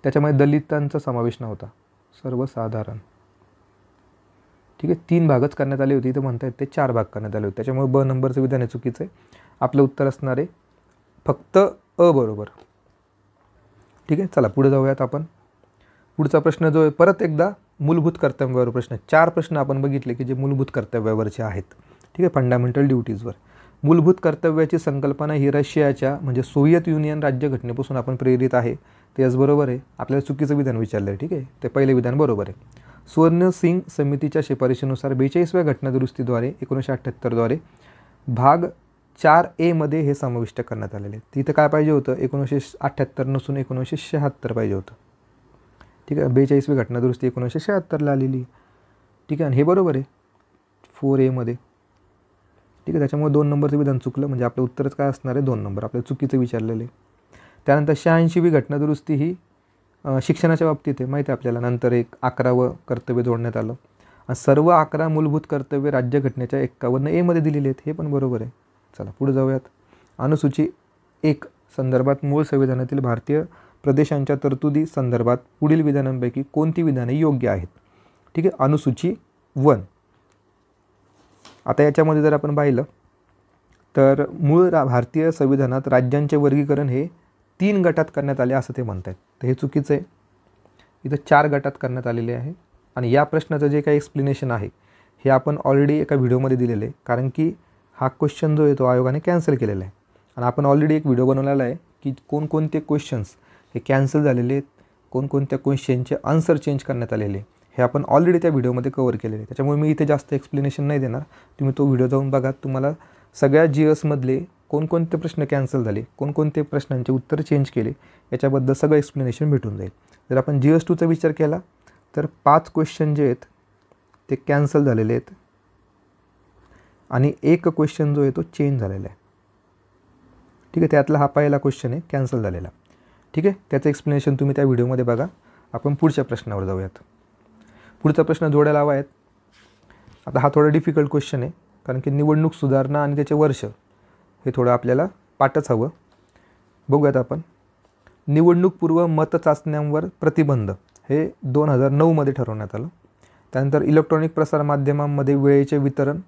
त्याच्यामध्ये दलितांचा समावेश नव्हता, सर्वसाधारण. ठीक आहे, 3 भागच करण्यात आले होते, इथं म्हणता येत ते 4 भाग करण्यात आले होते, त्याच्यामुळे ब नंबरचं विधान हे चुकीचं आहे. आपलं उत्तर असणार आहे फक्त अ बरोबर. ठीक आहे, चला पुढे जाऊयात आपण. पुढचा प्रश्न जो आहे परत एकदा मूलभूत कर्तव्यावर प्रश्न. 4 प्रश्न आपण बघितले की जे मूलभूत कर्तव्यावरचे आहेत. ठीक आहे, फंडामेंटल ड्युटीजवर. मूलभूत कर्तव्याची संकल्पना ही रशियाच्या म्हणजे सोव्हिएत युनियन राज्यघटनेपासून आपण प्रेरित आहे, ते याच बरोबर आहे. आपल्याला चुकीचं विधान विचारलं आहे. ठीक आहे, ते पहिले विधान बरोबर आहे. स्वर्ण सिंग समितीच्या शिफारशीनुसार 42व्या घटनादुरुस्तीद्वारे 1978 द्वारे भाग 4A मध्ये हे समाविष्ट करण्यात आलेले. तिथं काय पाहिजे होतं, 1978 नसून 1976 पाहिजे होतं. ठीक आहे, 42वी घटनादुरुस्ती 1976ला आलेली. ठीक आहे, आणि हे बरोबर आहे 4A मध्ये. ठीक आहे, त्याच्यामुळे 2 नंबरचं विधान चुकलं, म्हणजे आपलं उत्तरच काय असणार आहे 2 नंबर, आपल्याला चुकीचं विचारलेलं आहे. त्यानंतर 86वी घटनादुरुस्ती ही शिक्षणाच्या बाबतीत आहे, माहिती आहे आपल्याला. नंतर एक 11वं कर्तव्य जोडण्यात आलं आणि सर्व 11 मूलभूत कर्तव्य राज्यघटनेच्या 51A मध्ये दिलेले आहेत, हे पण बरोबर आहे. चला पुढे जाऊयात. अनुसूची 1 संदर्भात मूळ संविधानातील भारतीय प्रदेशांच्या तरतुदी संदर्भात पुढील विधानांपैकी कोणती विधाने योग्य आहेत. ठीक आहे, अनुसूची 1. आता याच्यामध्ये जर आपण पाहिलं तर मूळ भारतीय संविधानात राज्यांचे वर्गीकरण हे 3 गटात करण्यात आले असं ते म्हणतात, तर हे चुकीचं आहे. इथं 4 गटात करण्यात आलेले आहे आणि या प्रश्नाचं जे काही एक्सप्लेनेशन आहे हे आपण ऑलरेडी एका व्हिडिओमध्ये दिलेलं आहे, कारण की हा क्वेश्चन जो आहे तो आयोगाने कॅन्सल केलेला आहे आणि आपण ऑलरेडी एक व्हिडिओ बनवलेला आहे की कोणकोणते क्वेश्चन्स हे कॅन्सल झालेले आहेत, कोणकोणत्या क्वेश्चनचे आन्सर चेंज करण्यात आलेले हे आपण ऑलरेडी त्या व्हिडिओमध्ये कव्हर केलेले आहे. त्याच्यामुळे मी इथे जास्त एक्सप्लेनेशन नाही देणार, तुम्ही तो व्हिडिओ जाऊन बघा. तुम्हाला सगळ्या GSमधले कोणकोणते प्रश्न कॅन्सल झाले, कोणकोणते प्रश्नांचे उत्तर चेंज केले याच्याबद्दल सगळं एक्सप्लेनेशन भेटून जाईल. जर आपण GS2चा विचार केला तर 5 क्वेश्चन जे आहेत ते कॅन्सल झालेले आहेत आणि एक क्वेश्चन जो आहे तो चेंज झालेला आहे. ठीक आहे, त्यातला हा पहिला क्वेश्चन आहे कॅन्सल झालेला. ठीक आहे, त्याचं एक्सप्लेनेशन तुम्ही त्या व्हिडिओमध्ये बघा. आपण पुढच्या प्रश्नावर जाऊयात. पुढचा प्रश्न जोड्या लावा आहेत. आता हा थोडा डिफिकल्ट क्वेश्चन आहे, कारण की निवडणूक सुधारणा आणि त्याचे वर्ष हे थोडं आपल्याला पाठच हवं. बघूयात आपण. निवडणूकपूर्व मतचाचण्यांवर प्रतिबंध हे 2009मध्ये ठरवण्यात आलं. त्यानंतर इलेक्ट्रॉनिक प्रसारमाध्यमांमध्ये वेळेचे वितरण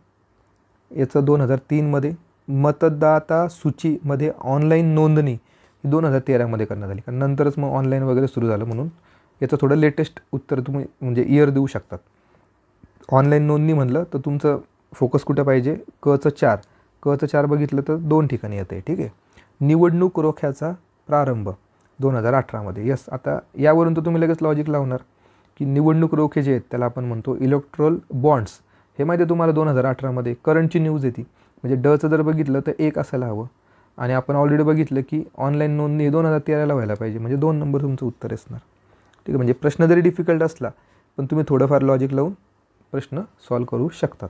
याचं 2003मध्ये. मतदाता सूचीमध्ये ऑनलाईन नोंदणी ही 2013मध्ये करण्यात आली, कारण नंतरच मग ऑनलाईन वगैरे सुरू झालं, म्हणून याचं थोडं लेटेस्ट उत्तर तुम्ही म्हणजे इयर देऊ शकतात. ऑनलाईन नोंदणी म्हणलं तर तुमचं फोकस कुठं पाहिजे, कचं 4 बघितलं तर 2 ठिकाणी येतं आहे. ठीक आहे, निवडणूक रोख्याचा प्रारंभ 2018मध्ये. यस, आता यावरून तर तुम्ही लगेच लॉजिक लावणार की निवडणूक रोखे जे आहेत त्याला आपण म्हणतो इलेक्ट्रोल बॉन्ड्स. हे माहिती आहे तुम्हाला 2018मध्ये करंटची न्यूज येते. म्हणजे डचं जर बघितलं तर 1 असायला हवं आणि आपण ऑलरेडी बघितलं की ऑनलाईन नोंदणी 2013ला व्हायला पाहिजे, म्हणजे 2 नंबर तुमचं उत्तर असणार. ठीक आहे, म्हणजे प्रश्न जरी डिफिकल्ट असला पण तुम्ही थोडंफार लॉजिक लावून प्रश्न सॉल्व करू शकतात.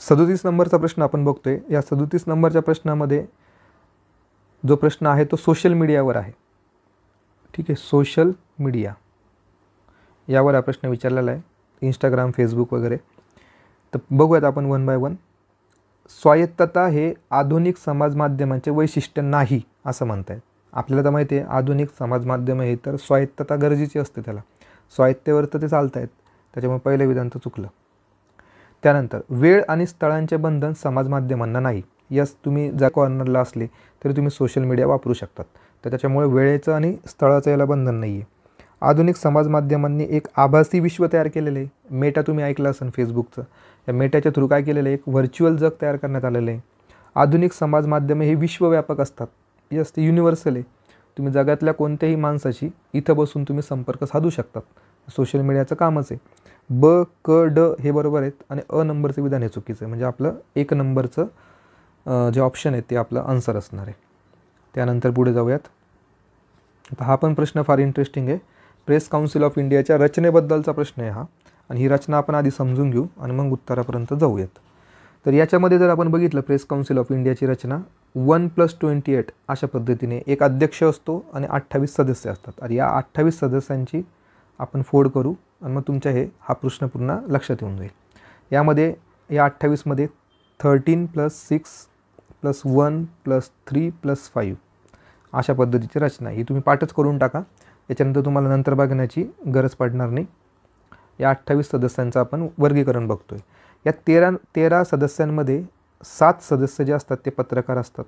37 नंबरचा प्रश्न आपण बघतोय. या 37 नंबरच्या प्रश्नामध्ये जो प्रश्न आहे तो सोशल मीडियावर आहे. ठीक आहे, सोशल मीडिया यावर हा प्रश्न विचारलेला आहे, इंस्टाग्राम, फेसबुक वगैरे. तर बघूयात आपण वन बाय वन. स्वायत्तता हे आधुनिक समाज माध्यमांचे वैशिष्ट्य नाही असं म्हणतायत. आपल्याला तर माहिती आहे आधुनिक समाज माध्यम हे तर स्वायत्तता गरजेची असते, त्याला स्वायत्तेवर तर ते चालत आहेत, त्याच्यामुळे पहिलं विधान तर चुकलं. त्यानंतर वेळ आणि स्थळांचे बंधन समाज माध्यमांना नाही. यस, तुम्ही ज्या कॉर्नरला असले तरी तुम्ही सोशल मीडिया वापरू शकतात, तर त्याच्यामुळे वेळेचं आणि स्थळाचं याला बंधन नाही आहे. आधुनिक समाज माध्यमांनी एक आभासी विश्व तयार केलेलं आहे. मेटा तुम्ही ऐकलं असेल फेसबुकचं. या मेटाच्या थ्रू काय केलेलं आहे, एक व्हर्च्युअल जग तयार करण्यात आलेलं आहे. आधुनिक समाज माध्यमे हे विश्वव्यापक असतात. यस, ते युनिव्हर्सल आहे. तुम्ही जगातल्या कोणत्याही माणसाशी इथं बसून तुम्ही संपर्क साधू शकतात. सोशल मीडियाचं कामच आहे. ब, क, ड हे बरोबर आहेत आणि अ नंबरचं विधान हे चुकीचं आहे. म्हणजे आपलं 1 नंबरचं जे ऑप्शन आहे ते आपलं आन्सर असणार आहे. त्यानंतर पुढे जाऊयात. आता हा पण प्रश्न फार इंटरेस्टिंग आहे. प्रेस काउन्सिल ऑफ इंडियाच्या रचनेबद्दलचा प्रश्न आहे हा, आणि ही रचना आपण आधी समजून घेऊ आणि मग उत्तरापर्यंत जाऊयात. तर याच्यामध्ये जर आपण बघितलं प्रेस काउन्सिल ऑफ इंडियाची रचना 1+28 अशा पद्धतीने एक अध्यक्ष असतो आणि 28 सदस्य असतात. आणि या 28 सदस्यांची आपण फोड करू आणि मग तुमच्या हा प्रश्न पुन्हा लक्षात येऊन जाईल. यामध्ये या 28मध्ये 13 + 6 + 1 + 3 + 5 अशा पद्धतीची रचना ही तुम्ही पाठच करून टाका. याच्यानंतर तुम्हाला नंतर बघण्याची गरज पडणार नाही. या 28 सदस्यांचं आपण वर्गीकरण बघतोय. या 13 सदस्यांमध्ये 7 सदस्य जे असतात ते पत्रकार असतात,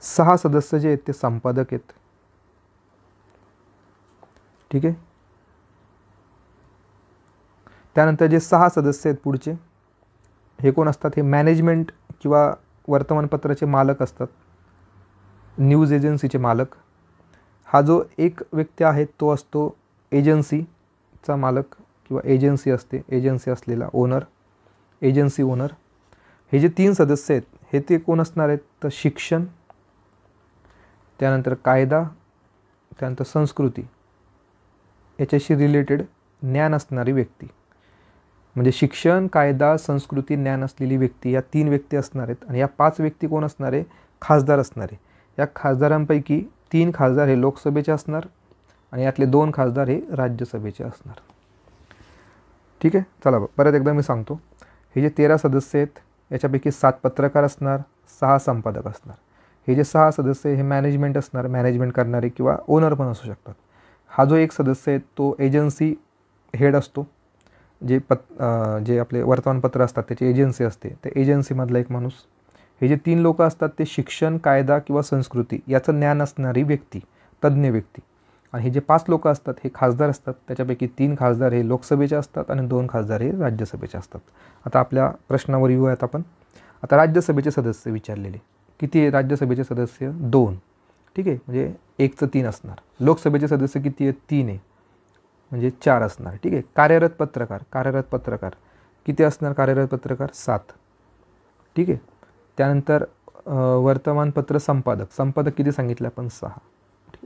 6 सदस्य जे आहेत ते संपादक आहेत. ठीक आहे, त्यानंतर जे 6 सदस्य आहेत पुढचे हे कोण असतात, हे मॅनेजमेंट किंवा वर्तमानपत्राचे मालक असतात, न्यूज एजन्सीचे मालक. हा जो एक व्यक्ती आहे तो असतो एजन्सीचा मालक किंवा एजन्सी असते, एजन्सी असलेला ओनर, एजन्सी ओनर. हे जे 3 सदस्य आहेत हे ते कोण असणार आहेत, तर शिक्षण, त्यानंतर कायदा, त्यानंतर संस्कृती याच्याशी रिलेटेड ज्ञान असणारी व्यक्ती. म्हणजे शिक्षण, कायदा, संस्कृती, ज्ञान असलेली व्यक्ती या 3 व्यक्ती असणार आहेत. आणि या 5 व्यक्ती कोण असणार आहे, खासदार असणार आहे. या खासदारांपैकी 3 खासदार हे लोकसभेचे असणार आणि यातले 2 खासदार हे राज्यसभेचे असणार. ठीक आहे, चला परत एकदा मी सांगतो. हे जे 13 सदस्य आहेत याच्यापैकी 7 पत्रकार असणार, 6 संपादक असणार. हे जे 6 सदस्य हे मॅनेजमेंट असणार, मॅनेजमेंट करणारे किंवा ओनर पण असू शकतात. हा जो एक सदस्य आहे तो एजन्सी हेड असतो, जे आपले वर्तमानपत्र असतात त्याची एजन्सी असते, त्या एजन्सीमधला एक माणूस. हे जे 3 लोक असतात ते शिक्षण, कायदा किंवा संस्कृती याचं ज्ञान असणारी व्यक्ती, तज्ज्ञ व्यक्ती. आणि हे जे 5 लोक असतात हे खासदार असतात. त्याच्यापैकी 3 खासदार हे लोकसभेचे असतात आणि 2 खासदार हे राज्यसभेचे असतात. आता आपल्या प्रश्नावर येऊयात आपण. आता राज्यसभेचे सदस्य विचारलेले किती आहे? राज्यसभेचे सदस्य 2. ठीक आहे, म्हणजे 1चं 3 असणार. लोकसभेचे सदस्य किती आहेत? 3 आहे, म्हणजे 4 असणार. ठीक आहे. कार्यरत पत्रकार किती असणार? कार्यरत पत्रकार 7. ठीक आहे. त्यानंतर वर्तमानपत्र संपादक किती सांगितलं आपण? 6.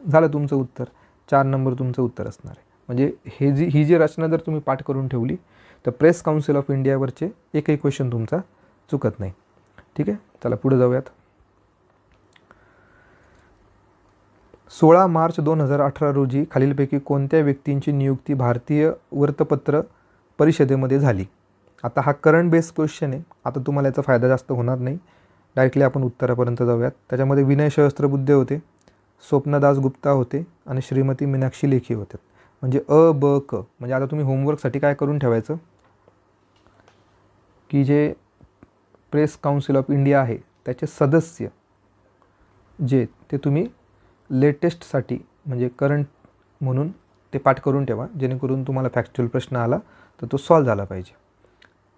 झालं तुमचं उत्तर. 4 नंबर तुमचं उत्तर असणार आहे. म्हणजे ही जी रचना जर तुम्ही पाठ करून ठेवली तर प्रेस काउन्सिल ऑफ इंडियावरचे एकही क्वेश्चन तुमचा चुकत नाही. ठीक आहे. चला पुढे जाऊयात. 16 मार्च 2018 रोजी खालीलपैकी कोणत्या व्यक्तींची नियुक्ती भारतीय वृत्तपत्र परिषदेमध्ये झाली? आता हा करंट बेस्ड क्वेश्चन आहे. आता तुम्हाला याचा फायदा जास्त होणार नाही. डायरेक्टली आपण उत्तरापर्यंत जाऊयात. त्याच्यामध्ये विनय सहस्त्रबुद्धे होते, स्वप्नदास गुप्ता होते आणि श्रीमती मीनाक्षी लेखी होते. म्हणजे अ, ब, क. म्हणजे आता तुम्ही होमवर्कसाठी काय करून ठेवायचं की जे प्रेस काउन्सिल ऑफ इंडिया आहे त्याचे सदस्य जे ते तुम्ही लेटेस्टसाठी म्हणजे करंट म्हणून ते पाठ करून ठेवा, जेणेकरून तुम्हाला फॅक्च्युअल प्रश्न आला तर तो सॉल्व झाला पाहिजे.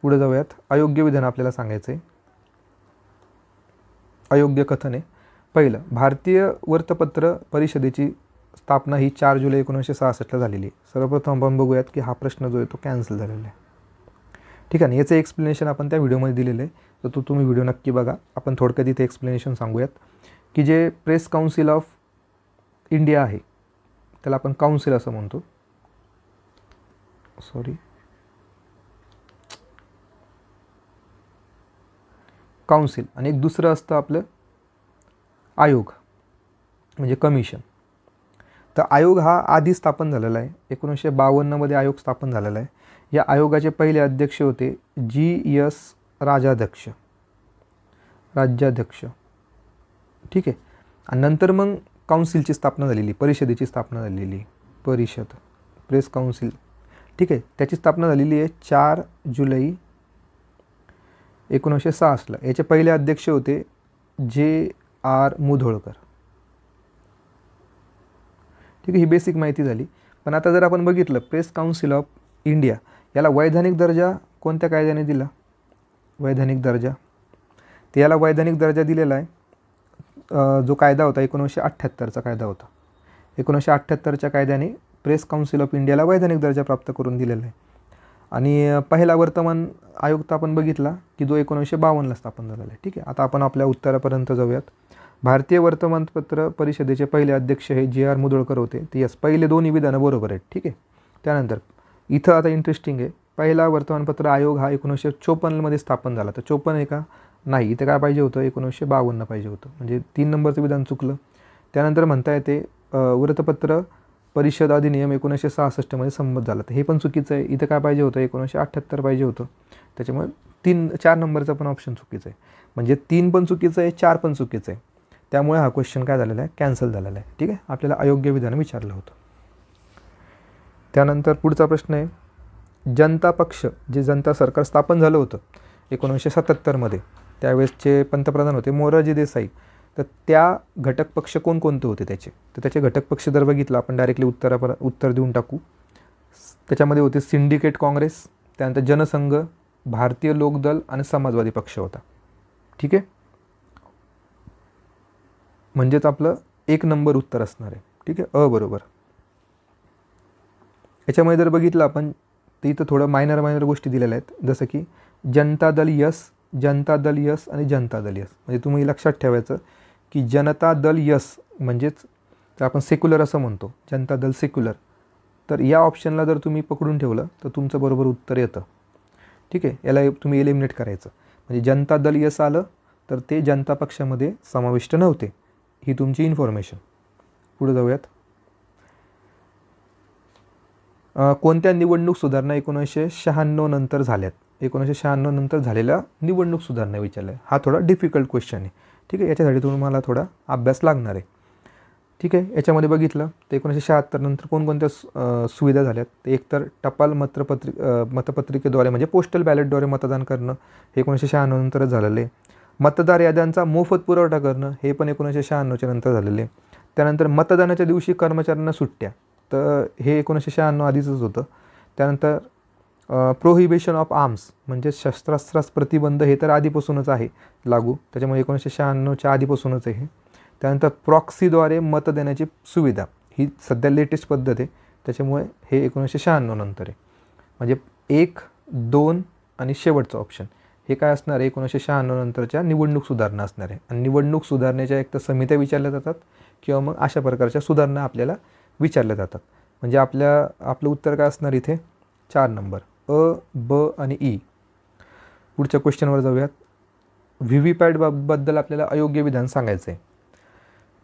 पुढे जाऊयात. अयोग्य विधान आपल्याला सांगायचं आहे. अयोग्य कथन आहे. पहिलं, भारतीय वृत्तपत्र परिषदेची स्थापना ही 4 जुलै 1966ला झालेली आहे. सर्वप्रथम आपण बघूयात की हा प्रश्न जो आहे तो कॅन्सल झालेला आहे. ठीक आहे ना. याचं एक्सप्लेनेशन आपण त्या व्हिडिओमध्ये दिलेलं आहे, तर तो तुम्ही व्हिडिओ नक्की बघा. आपण थोडक्यात इथे एक्सप्लेनेशन सांगूयात की जे प्रेस काउन्सिल ऑफ इंडिया आहे त्याला आपण काउन्सिल असं म्हणतो. काउन्सिल. आणि एक दुसरं असतं आपलं आयोग म्हणजे कमिशन. तर आयोग हा आधी स्थापन झालेला आहे. 1952मध्ये आयोग स्थापन झालेला आहे. या आयोगाचे पहिले अध्यक्ष होते G.S. राज्याध्यक्ष. ठीक आहे. आणि नंतर मग काउन्सिलची स्थापना झालेली, परिषदेची स्थापना झालेली. परिषद, प्रेस काउन्सिल. ठीक आहे. त्याची स्थापना झालेली आहे 4 जुलै 1966ला. याचे पहिले अध्यक्ष होते J.R. मुधोळकर. ठीक आहे. ही बेसिक माहिती झाली. पण आता जर आपण बघितलं प्रेस काउन्सिल ऑफ इंडिया याला वैधानिक दर्जा कोणत्या कायद्याने दिला? वैधानिक दर्जा. तर याला वैधानिक दर्जा दिलेला आहे जो कायदा होता 1978चा कायदा होता. 1978च्या कायद्याने प्रेस काउन्सिल ऑफ इंडियाला वैधानिक दर्जा प्राप्त करून दिलेला आहे. आणि पहिला वर्तमान आयोग तर आपण बघितला की जो 1952ला स्थापन झालेला आहे. ठीक आहे. आता आपण आपल्या उत्तरापर्यंत जाऊयात. भारतीय वर्तमानपत्र परिषदेचे पहिले अध्यक्ष हे J.R. मुधोळकर होते. ते यस, पहिले दोन्ही विधानं बरोबर आहेत. ठीक आहे. त्यानंतर इथं आता इंटरेस्टिंग आहे, पहिला वर्तमानपत्र आयोग हा 1954मध्ये स्थापन झाला. तर 54 आहे का? नाही. इथं काय पाहिजे होतं? 1952 पाहिजे होतं. म्हणजे 3 नंबरचं विधान चुकलं. त्यानंतर म्हणता येते वृत्तपत्र परिषद अधिनियम 1966मध्ये संमत झाला. तर हे पण चुकीचं आहे. इथं काय पाहिजे होतं? 1978 पाहिजे होतं. त्याच्यामुळे 4 नंबरचा पण ऑप्शन चुकीचं आहे. म्हणजे 3 पण चुकीचं आहे, 4 पण चुकीचं आहे. त्यामुळे हा क्वेश्चन काय झालेला आहे? कॅन्सल झालेला आहे. ठीक आहे. आपल्याला अयोग्य विधान विचारलं होतं. त्यानंतर पुढचा प्रश्न आहे, जनता पक्ष जे जनता सरकार स्थापन झालं होतं 1977मध्ये, त्यावेळेसचे पंतप्रधान होते मोरारजी देसाई. तर त्या घटक पक्ष कोणकोणते होते त्याचे? तर त्याचे घटक पक्ष जर बघितलं आपण डायरेक्टली उत्तर देऊन टाकू. त्याच्यामध्ये होते सिंडिकेट काँग्रेस, त्यानंतर जनसंघ, भारतीय लोकदल आणि समाजवादी पक्ष होता. ठीक आहे. म्हणजेच आपलं 1 नंबर उत्तर असणार आहे. ठीक आहे. बरोबर. याच्यामध्ये जर बघितलं आपण तर इथं थोडं मायनर गोष्टी दिलेल्या आहेत, जसं की जनता दल यस, जनता दल यस आणि जनता दल यस. म्हणजे तुम्ही लक्षात ठेवायचं की जनता दल यस म्हणजेच तर आपण सेक्युलर असं म्हणतो, जनता दल सेक्युलर. तर या ऑप्शनला जर तुम्ही पकडून ठेवलं तर तुमचं बरोबर उत्तर येतं. ठीक आहे. याला तुम्ही एलिमिनेट करायचं. म्हणजे जनता दल यस आलं तर ते जनता पक्षामध्ये समाविष्ट नव्हते. ही तुमची इन्फॉर्मेशन. पुढे जाऊयात. कोणत्या निवडणूक सुधारणा 1996 नंतर झाल्यात? 1996 नंतर झालेल्या निवडणूक सुधारणा विचारलं आहे. हा थोडा डिफिकल्ट क्वेश्चन आहे. ठीक आहे. याच्यासाठी तुम्हाला थोडा अभ्यास लागणार आहे. ठीक आहे. याच्यामध्ये बघितलं तर 1976 नंतर कोणकोणत्या सुविधा झाल्यात? तर एकतर टपाल मतपत्रिकेद्वारे म्हणजे पोस्टल बॅलेटद्वारे मतदान करणं हे 1996 नंतरच झालेलं आहे. मतदार याद्यांचा मोफत पुरवठा करणं, हे पण 1996च्या नंतर झालेले आहे. त्यानंतर मतदानाच्या दिवशी कर्मचाऱ्यांना सुट्ट्या, तर हे 1996 आधीचंच होतं. त्यानंतर प्रोहिबिशन ऑफ आर्म्स म्हणजे शस्त्रास्त्रास प्रतिबंध, हे तर आधीपासूनच आहे लागू, त्याच्यामुळे 1996च्या आधीपासूनच आहे. त्यानंतर प्रॉक्सीद्वारे मत देण्याची सुविधा, ही सध्या लेटेस्ट पद्धत आहे, त्याच्यामुळे हे 1996 नंतर आहे. म्हणजे 1, 2 आणि शेवटचं ऑप्शन हे काय असणार आहे, 1996 नंतरच्या निवडणूक सुधारणा असणार आहे. आणि निवडणूक सुधारणेच्या एक तर समित्या विचारल्या जातात किंवा मग अशा प्रकारच्या सुधारणा आपल्याला विचारल्या जातात. म्हणजे आपलं उत्तर काय असणार इथे, 4 नंबर अ, ब आणि ई. पुढच्या क्वेश्चनवर जाऊयात. व्हीव्हीपॅट बद्दल आपल्याला अयोग्य विधान सांगायचं आहे.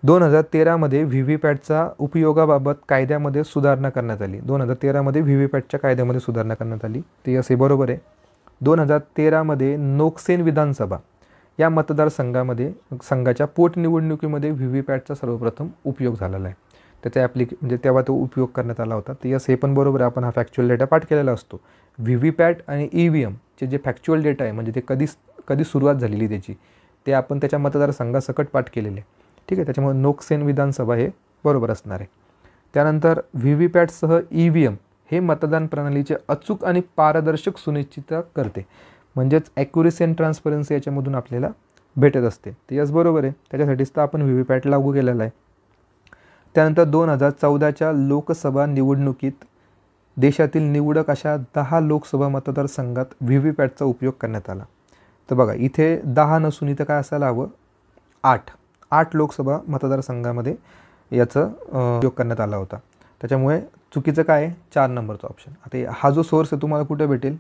2013मध्ये व्हीव्हीपॅटचा उपयोगाबाबत कायद्यामध्ये सुधारणा करण्यात आली. 2013मध्ये व्हीव्हीपॅटच्या कायद्यामध्ये सुधारणा करण्यात आली, ते असे बरोबर आहे. 2013मध्ये नोकसेन विधानसभा या मतदारसंघाच्या पोटनिवडणुकीमध्ये व्हीव्हीपॅटचा सर्वप्रथम उपयोग झालेला आहे. त्याचा म्हणजे तेव्हा तो उपयोग करण्यात आला होता, तर हे पण बरोबर आहे. आपण हा फॅक्च्युअल डेटा पाठ केलेला असतो. व्हीव्हीपॅट आणि EVMचे जे फॅक्च्युअल डेटा आहे, म्हणजे ते कधी सुरुवात झालेली त्याची, ते आपण त्याच्या मतदारसंघासकट पाठ केलेले आहे. ठीक आहे, त्याच्यामुळे नोकसेन विधानसभा हे बरोबर असणार आहे. त्यानंतर व्हीव्हीपॅटसह EVM हे मतदान प्रणालीचे अचूक आणि पारदर्शक सुनिश्चितता करते. म्हणजेच ॲक्युरेसी अँड ट्रान्सपरन्सी याच्यामधून आपल्याला भेटत असते, ते यस बरोबर आहे. त्याच्यासाठीच तर आपण व्हीव्हीपॅट लागू केलेला आहे. त्यानंतर 2014च्या लोकसभा निवडणुकीत देशातील निवडक अशा 10 लोकसभा मतदारसंघात व्हीव्हीपॅटचा उपयोग करण्यात आला. तर बघा इथे 10 नसून इथं काय असायला हवं, 8 लोकसभा मतदारसंघामध्ये याचा उपयोग करण्यात आला होता. त्याच्यामुळे चुकीचं काय आहे, 4 नंबरचा ऑप्शन. आता हा जो सोर्स आहे तुम्हाला कुठे भेटेल,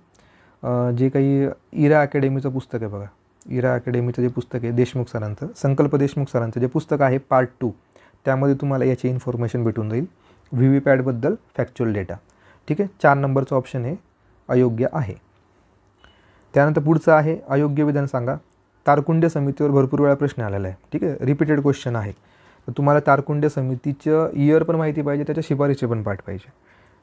जे काही इरा अकॅडमीचं पुस्तक आहे बघा, इरा अकॅडमीचं जे पुस्तक आहे देशमुख सरांचं, संकल्प देशमुख सरांचं जे पुस्तक आहे पार्ट 2, त्यामध्ये तुम्हाला याची इन्फॉर्मेशन भेटून जाईल व्हीव्हीपॅटबद्दल फॅक्च्युअल डेटा. ठीक आहे, 4 नंबरचं ऑप्शन हे अयोग्य आहे. त्यानंतर पुढचं आहे अयोग्य विधान सांगा. तारकुंडे समितीवर भरपूर वेळा प्रश्न आलेला आहे. ठीक आहे, रिपीटेड क्वेश्चन आहे. तर तुम्हाला तारकुंडे समितीचं इयर पण माहिती पाहिजे, त्याच्या शिफारशी पण पाठ पाहिजे.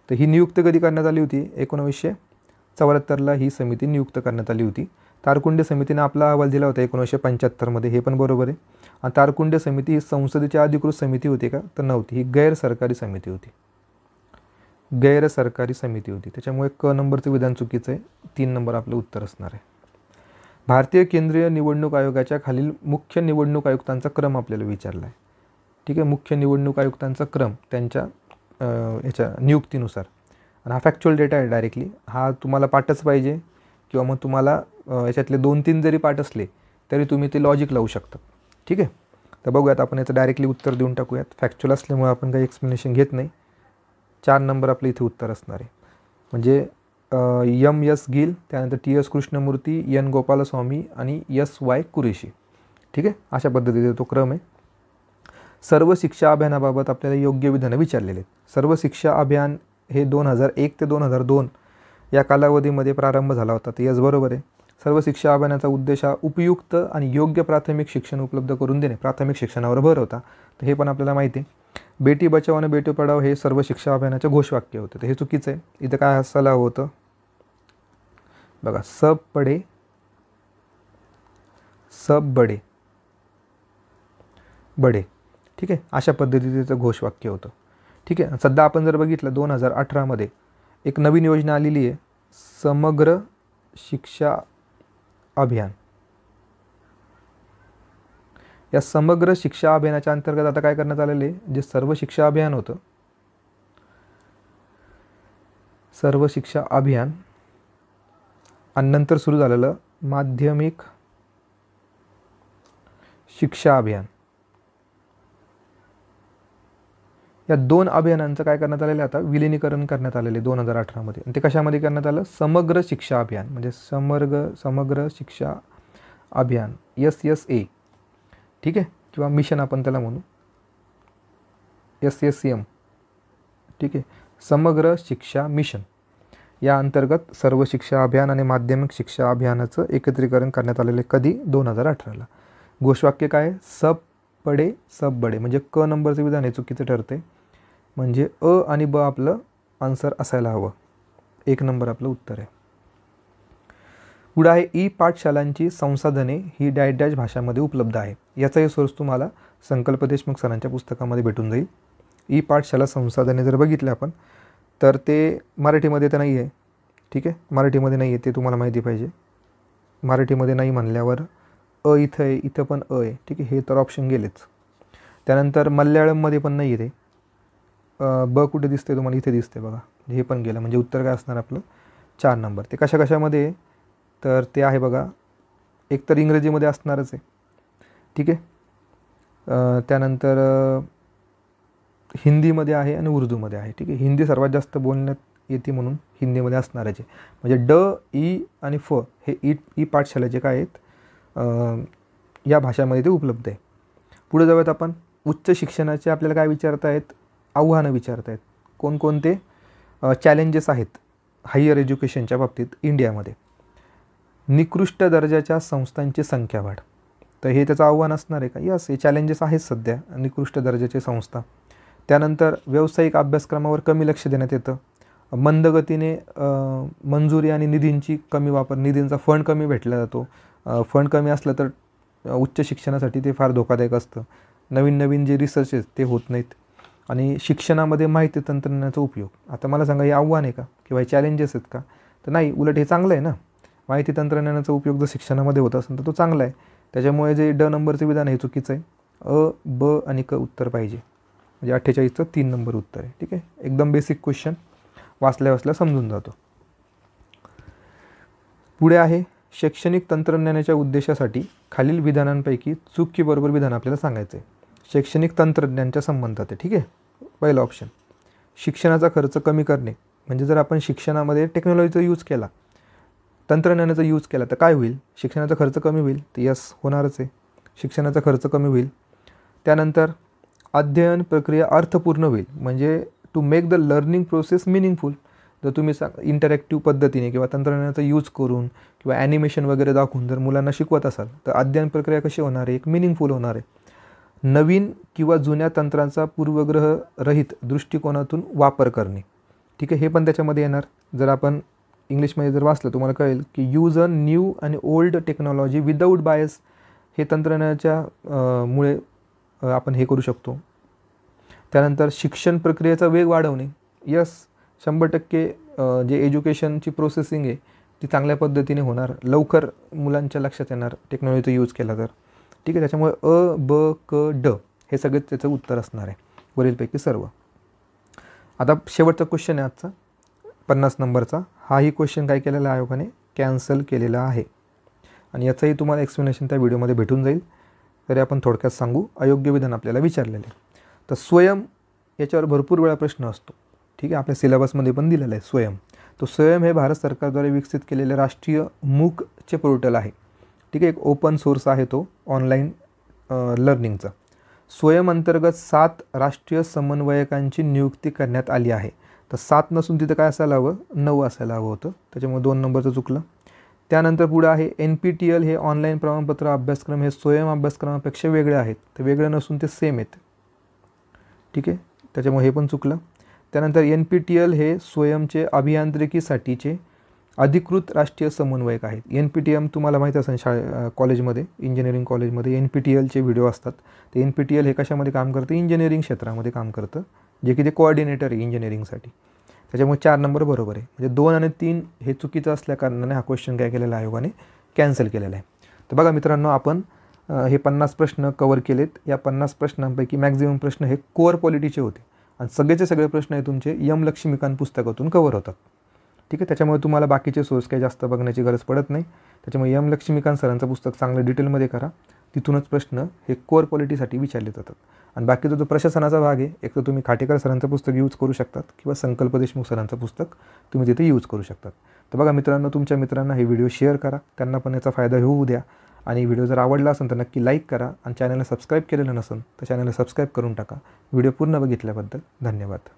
तर ही नियुक्त कधी करण्यात आली होती, 1974ला ही समिती नियुक्त करण्यात आली होती. तारकुंडे समितीने आपला अहवाल दिला होता 1975मध्ये, हे पण बरोबर आहे. आणि तारकुंडे समिती ही संसदेची अधिकृत समिती होती का, तर नव्हती, ही गैरसरकारी समिती होती. गैरसरकारी समिती होती, त्याच्यामुळे क नंबरचं विधान चुकीचं आहे. 3 नंबर आपलं उत्तर असणार आहे. भारतीय केंद्रीय निवडणूक आयोगाच्या खालील मुख्य निवडणूक आयुक्तांचा क्रम आपल्याला विचारला आहे. ठीक आहे, मुख्य निवडणूक आयुक्तांचा क्रम त्यांच्या याच्या नियुक्तीनुसार. आणि हा फॅक्च्युअल डेटा आहे डायरेक्टली, हा तुम्हाला पाठच पाहिजे किंवा मग तुम्हाला याच्यातले 2-3 जरी पाठ असले तरी तुम्ही ते लॉजिक लावू शकता. ठीक आहे, तर बघूयात आपण याचं डायरेक्टली उत्तर देऊन टाकूयात. फॅक्च्युअल असल्यामुळे आपण काही एक्सप्लेनेशन घेत नाही. 4 नंबर आपलं इथे उत्तर असणार आहे. म्हणजे M.S. गिल, त्यानंतर T.S. कृष्णमूर्ती, N. गोपालस्वामी आणि S.Y. कुरेशी. ठीक आहे, अशा पद्धतीचा तो क्रम आहे. सर्व शिक्षा अभियानाबाबत आपल्याला योग्य विधानं विचारलेले आहेत. सर्व शिक्षा अभियान हे 2001 ते 2002 या कालावधीमध्ये प्रारंभ झाला होता, ते यस बरोबर आहे. सर्व शिक्षा अभियानाचा उद्देश हा उपयुक्त आणि योग्य प्राथमिक शिक्षण उपलब्ध करून देणे, प्राथमिक शिक्षणावर भर होता, तर हे पण आपल्याला माहिती आहे. बेटी बचाव आणि बेटी पढाव हे सर्व शिक्षा अभियानाचे घोषवाक्य होते, तर हे चुकीचं आहे. इथं काय असायला हवं होतं बघा, सब बडे बडे. ठीक आहे, अशा पद्धतीचं घोषवाक्य होतं. ठीक आहे, सध्या आपण जर बघितलं 2018मध्ये एक नवीन योजना आलेली आहे, समग्र शिक्षा अभियान. या समग्र शिक्षा अभियानाच्या अंतर्गत आता काय करण्यात आलेलं आहे, जे सर्व शिक्षा अभियान होतं, सर्व शिक्षा अभियान आणि नंतर सुरू झालेलं माध्यमिक शिक्षा अभियान, या 2 अभियानांचं काय करण्यात आलेलं आहे, आता विलिनीकरण करण्यात आलेले 2018मध्ये. आणि ते कशामध्ये करण्यात आलं, समग्र शिक्षा अभियान, म्हणजे समग्र शिक्षा अभियान SSA. ठीक आहे, किंवा मिशन आपण त्याला म्हणू, SSM. ठीक आहे, समग्र शिक्षा मिशन. या अंतर्गत सर्व शिक्षा अभियान आणि माध्यमिक शिक्षा अभियानाचं एकत्रीकरण करण्यात आलेले कधी, 2018ला. घोषवाक्य काय, सब बडे, म्हणजे क नंबरचं विधान हे चुकीचं ठरते. म्हणजे अ आणि ब आपलं आन्सर असायला हवं. 1 नंबर आपलं उत्तर आहे. पुढे आहे ई पाठशालांची संसाधने ही डॅश डॅश भाषामध्ये उपलब्ध आहे. याचाही सोर्स तुम्हाला संकल्प देशमुख सरांच्या पुस्तकामध्ये भेटून जाईल. ई पाठशाला संसाधने जर बघितले आपण तर ते मराठीमध्ये तर नाही आहे. ठीक आहे, मराठीमध्ये नाही आहे, ते तुम्हाला माहिती पाहिजे. मराठीमध्ये नाही म्हणल्यावर इथं आहे, इथं पण आहे. ठीक आहे, हे तर ऑप्शन गेलेच. त्यानंतर मल्याळममध्ये पण नाही आहे ते. कुठे दिसते तुम्हाला? इथे दिसते बघा, हे पण गेलं. म्हणजे उत्तर काय असणार आपलं? 4 नंबर. ते कशामध्ये आहे तर ते आहे बघा, एक तर इंग्रजीमध्ये असणारच आहे. ठीक आहे, त्यानंतर हिंदीमध्ये आहे आणि उर्दूमध्ये आहे. ठीक आहे, हिंदी सर्वात जास्त बोलण्यात येते म्हणून हिंदीमध्ये असणारच आहे. म्हणजे ड, ई आणि फ हे ई पाठशालेचे काय आहेत, या भाषामध्ये ते उपलब्ध आहे. पुढे जाऊयात आपण. उच्च शिक्षणाचे आपल्याला काय विचारत आहेत? आव्हानं विचारत आहेत. कोणकोणते चॅलेंजेस आहेत हायर एज्युकेशनच्या बाबतीत इंडियामध्ये? निकृष्ट दर्जाच्या संस्थांची संख्या वाढ, तर हे त्याचं आव्हान असणार आहे का? यस, हे चॅलेंजेस आहेत सध्या, निकृष्ट दर्जाची संस्था. त्यानंतर व्यावसायिक अभ्यासक्रमावर कमी लक्ष देण्यात येतं. मंदगतीने मंजुरी आणि निधींची कमी वापर, निधींचा फंड कमी भेटला जातो. फंड कमी असलं तर उच्च शिक्षणासाठी ते फार धोकादायक असतं. नवीन जे रिसर्च आहेत ते होत नाहीत. आणि शिक्षणामध्ये माहिती तंत्रज्ञानाचा उपयोग, आता मला सांगा हे आव्हान आहे का किंवा हे चॅलेंजेस आहेत का? तर नाही, उलट हे चांगलं आहे ना. माहिती तंत्रज्ञानाचा उपयोग जर शिक्षणामध्ये होत असेल तर तो चांगला आहे. त्याच्यामुळे जे ड नंबरचं विधान आहे चुकीचं आहे. अ, ब आणि क उत्तर पाहिजे. म्हणजे 48चं 3 नंबर उत्तर आहे. ठीक आहे, एकदम बेसिक क्वेश्चन, वाचल्या समजून जातो. पुढे आहे शैक्षणिक तंत्रज्ञानाच्या उद्देशासाठी खालील विधानांपैकी चूक की बरोबर विधान आपल्याला सांगायचं आहे. शैक्षणिक तंत्रज्ञानाच्या संबंधात आहे. ठीक आहे, पहिला ऑप्शन शिक्षणाचा खर्च कमी करणे. म्हणजे जर आपण शिक्षणामध्ये टेक्नॉलॉजीचा यूज केला, तंत्रज्ञानाचा यूज केला तर काय होईल? शिक्षणाचा खर्च कमी होईल. तर यस, होणारच आहे, शिक्षणाचा खर्च कमी होईल. त्यानंतर अध्ययन प्रक्रिया अर्थपूर्ण होईल. म्हणजे to make the learning process meaningful. जर तुम्ही इंटरॅक्टिव्ह पद्धतीने किंवा तंत्रज्ञानाचा यूज करून किंवा ॲनिमेशन वगैरे दाखवून जर मुलांना शिकवत असाल तर अध्ययन प्रक्रिया कशी होणार आहे? एक मिनिंगफुल होणार आहे. नवीन किंवा जुन्या तंत्रांचा पूर्वग्रह रहित दृष्टिकोनातून वापर करणे. ठीक आहे, हे पण त्याच्यामध्ये येणार. जर आपण इंग्लिशमध्ये जर वाचलं तुम्हाला कळेल की यूज अ न्यू आणि ओल्ड टेक्नॉलॉजी विदाऊट बायस. हे तंत्रज्ञानाच्या मुळे आपण हे करू शकतो. त्यानंतर शिक्षण प्रक्रियेचा वेग वाढवणे. यस, 100% जे एज्युकेशनची प्रोसेसिंग आहे ती चांगल्या पद्धतीने होणार, लवकर मुलांच्या लक्षात येणार टेक्नॉलॉजीचा यूज केला तर. ठीक आहे, त्याच्यामुळे अ, ब, क, ड हे सगळेच त्याचं उत्तर असणार आहे, वरीलपैकी सर्व. आता शेवटचा क्वेश्चन आहे आजचा 50 नंबरचा. हाही क्वेश्चन काय केलेला आहे आयोगाने? कॅन्सल केलेला आहे. आणि याचंही तुम्हाला एक्सप्लेनेशन त्या व्हिडिओमध्ये भेटून जाईल. तरी आपण थोडक्यात सांगू. अयोग्य विधान आपल्याला विचारलेले. तर स्वयं, याच्यावर भरपूर वेळा प्रश्न असतो. ठीक आहे, आपल्या सिलेबसमध्ये पण दिलेलं आहे स्वयं. तो स्वयं हे भारत सरकारद्वारे विकसित केलेले राष्ट्रीय मूकचे पोर्टल आहे. ठीक आहे, एक ओपन सोर्स आहे तो ऑनलाईन लर्निंगचा. स्वयं अंतर्गत 7 राष्ट्रीय समन्वयकांची नियुक्ती करण्यात आली आहे. तर 7 नसून तिथं काय असायला हवं? 9 असायला हवं होतं. त्याच्यामुळे 2 नंबरचं चुकलं. त्यानंतर पुढे आहे NPTEL हे ऑनलाईन प्रमाणपत्र अभ्यासक्रम हे स्वयं अभ्यासक्रमापेक्षा वेगळे आहेत. तर वेगळे नसून ते सेम आहेत. ठीक आहे, त्याच्यामुळे हे पण चुकलं. त्यानंतर NPTEL हे स्वयंचे अभियांत्रिकीसाठीचे अधिकृत राष्ट्रीय समन्वयक आहेत. NPTEL तुम्हाला माहीत असेल कॉलेजमध्ये, इंजिनिअरिंग कॉलेजमध्ये NPTELचे व्हिडिओ असतात. ते NPTEL हे कशामध्ये काम करतं? इंजिनिअरिंग क्षेत्रामध्ये काम करतं, जे की ते कोऑर्डिनेटर आहे इंजिनिअरिंगसाठी. त्याच्यामुळे 4 नंबर बरोबर आहे. म्हणजे 2 आणि 3 हे चुकीचं असल्याकारणाने हा क्वेश्चन काय केलेला आहे आयोगाने? कॅन्सल केलेला आहे. तर बघा मित्रांनो, आपण हे 50 प्रश्न कवर केलेत. या 50 प्रश्नांपैकी मॅक्झिमम प्रश्न हे कोअर पॉलिटीचे होते आणि सगळेचे सगळे प्रश्न हे तुमचे यम लक्ष्मीकांत पुस्तकातून कवर होतात. ठीक आहे, त्याच्यामुळे तुम्हाला बाकीचे सोर्स काही जास्त बघण्याची गरज पडत नाही. त्याच्यामुळे यम लक्ष्मीकांत सरांचं पुस्तक चांगलं डिटेलमध्ये करा. तिथूनच प्रश्न हे कोअर पॉलिटीसाठी विचारले जातात. आणि बाकीचा जो प्रशासनाचा भाग आहे, एक तर तुम्ही खाटेकर सरांचं पुस्तक यूज करू शकतात किंवा संकल्प देशमुख सरांचं पुस्तक तुम्ही तिथे यूज करू शकतात. तर बघा मित्रांनो, तुमच्या मित्रांना हे व्हिडिओ शेअर करा, त्यांना पण याचा फायदा होऊ द्या. आणि व्हिडिओ जर आवडला असेल तर नक्की लाईक करा. आणि चॅनलला सबस्क्राईब केलेलं नसेल तर चॅनलला सबस्क्राईब करून टाका. व्हिडिओ पूर्ण बघितल्याबद्दल धन्यवाद.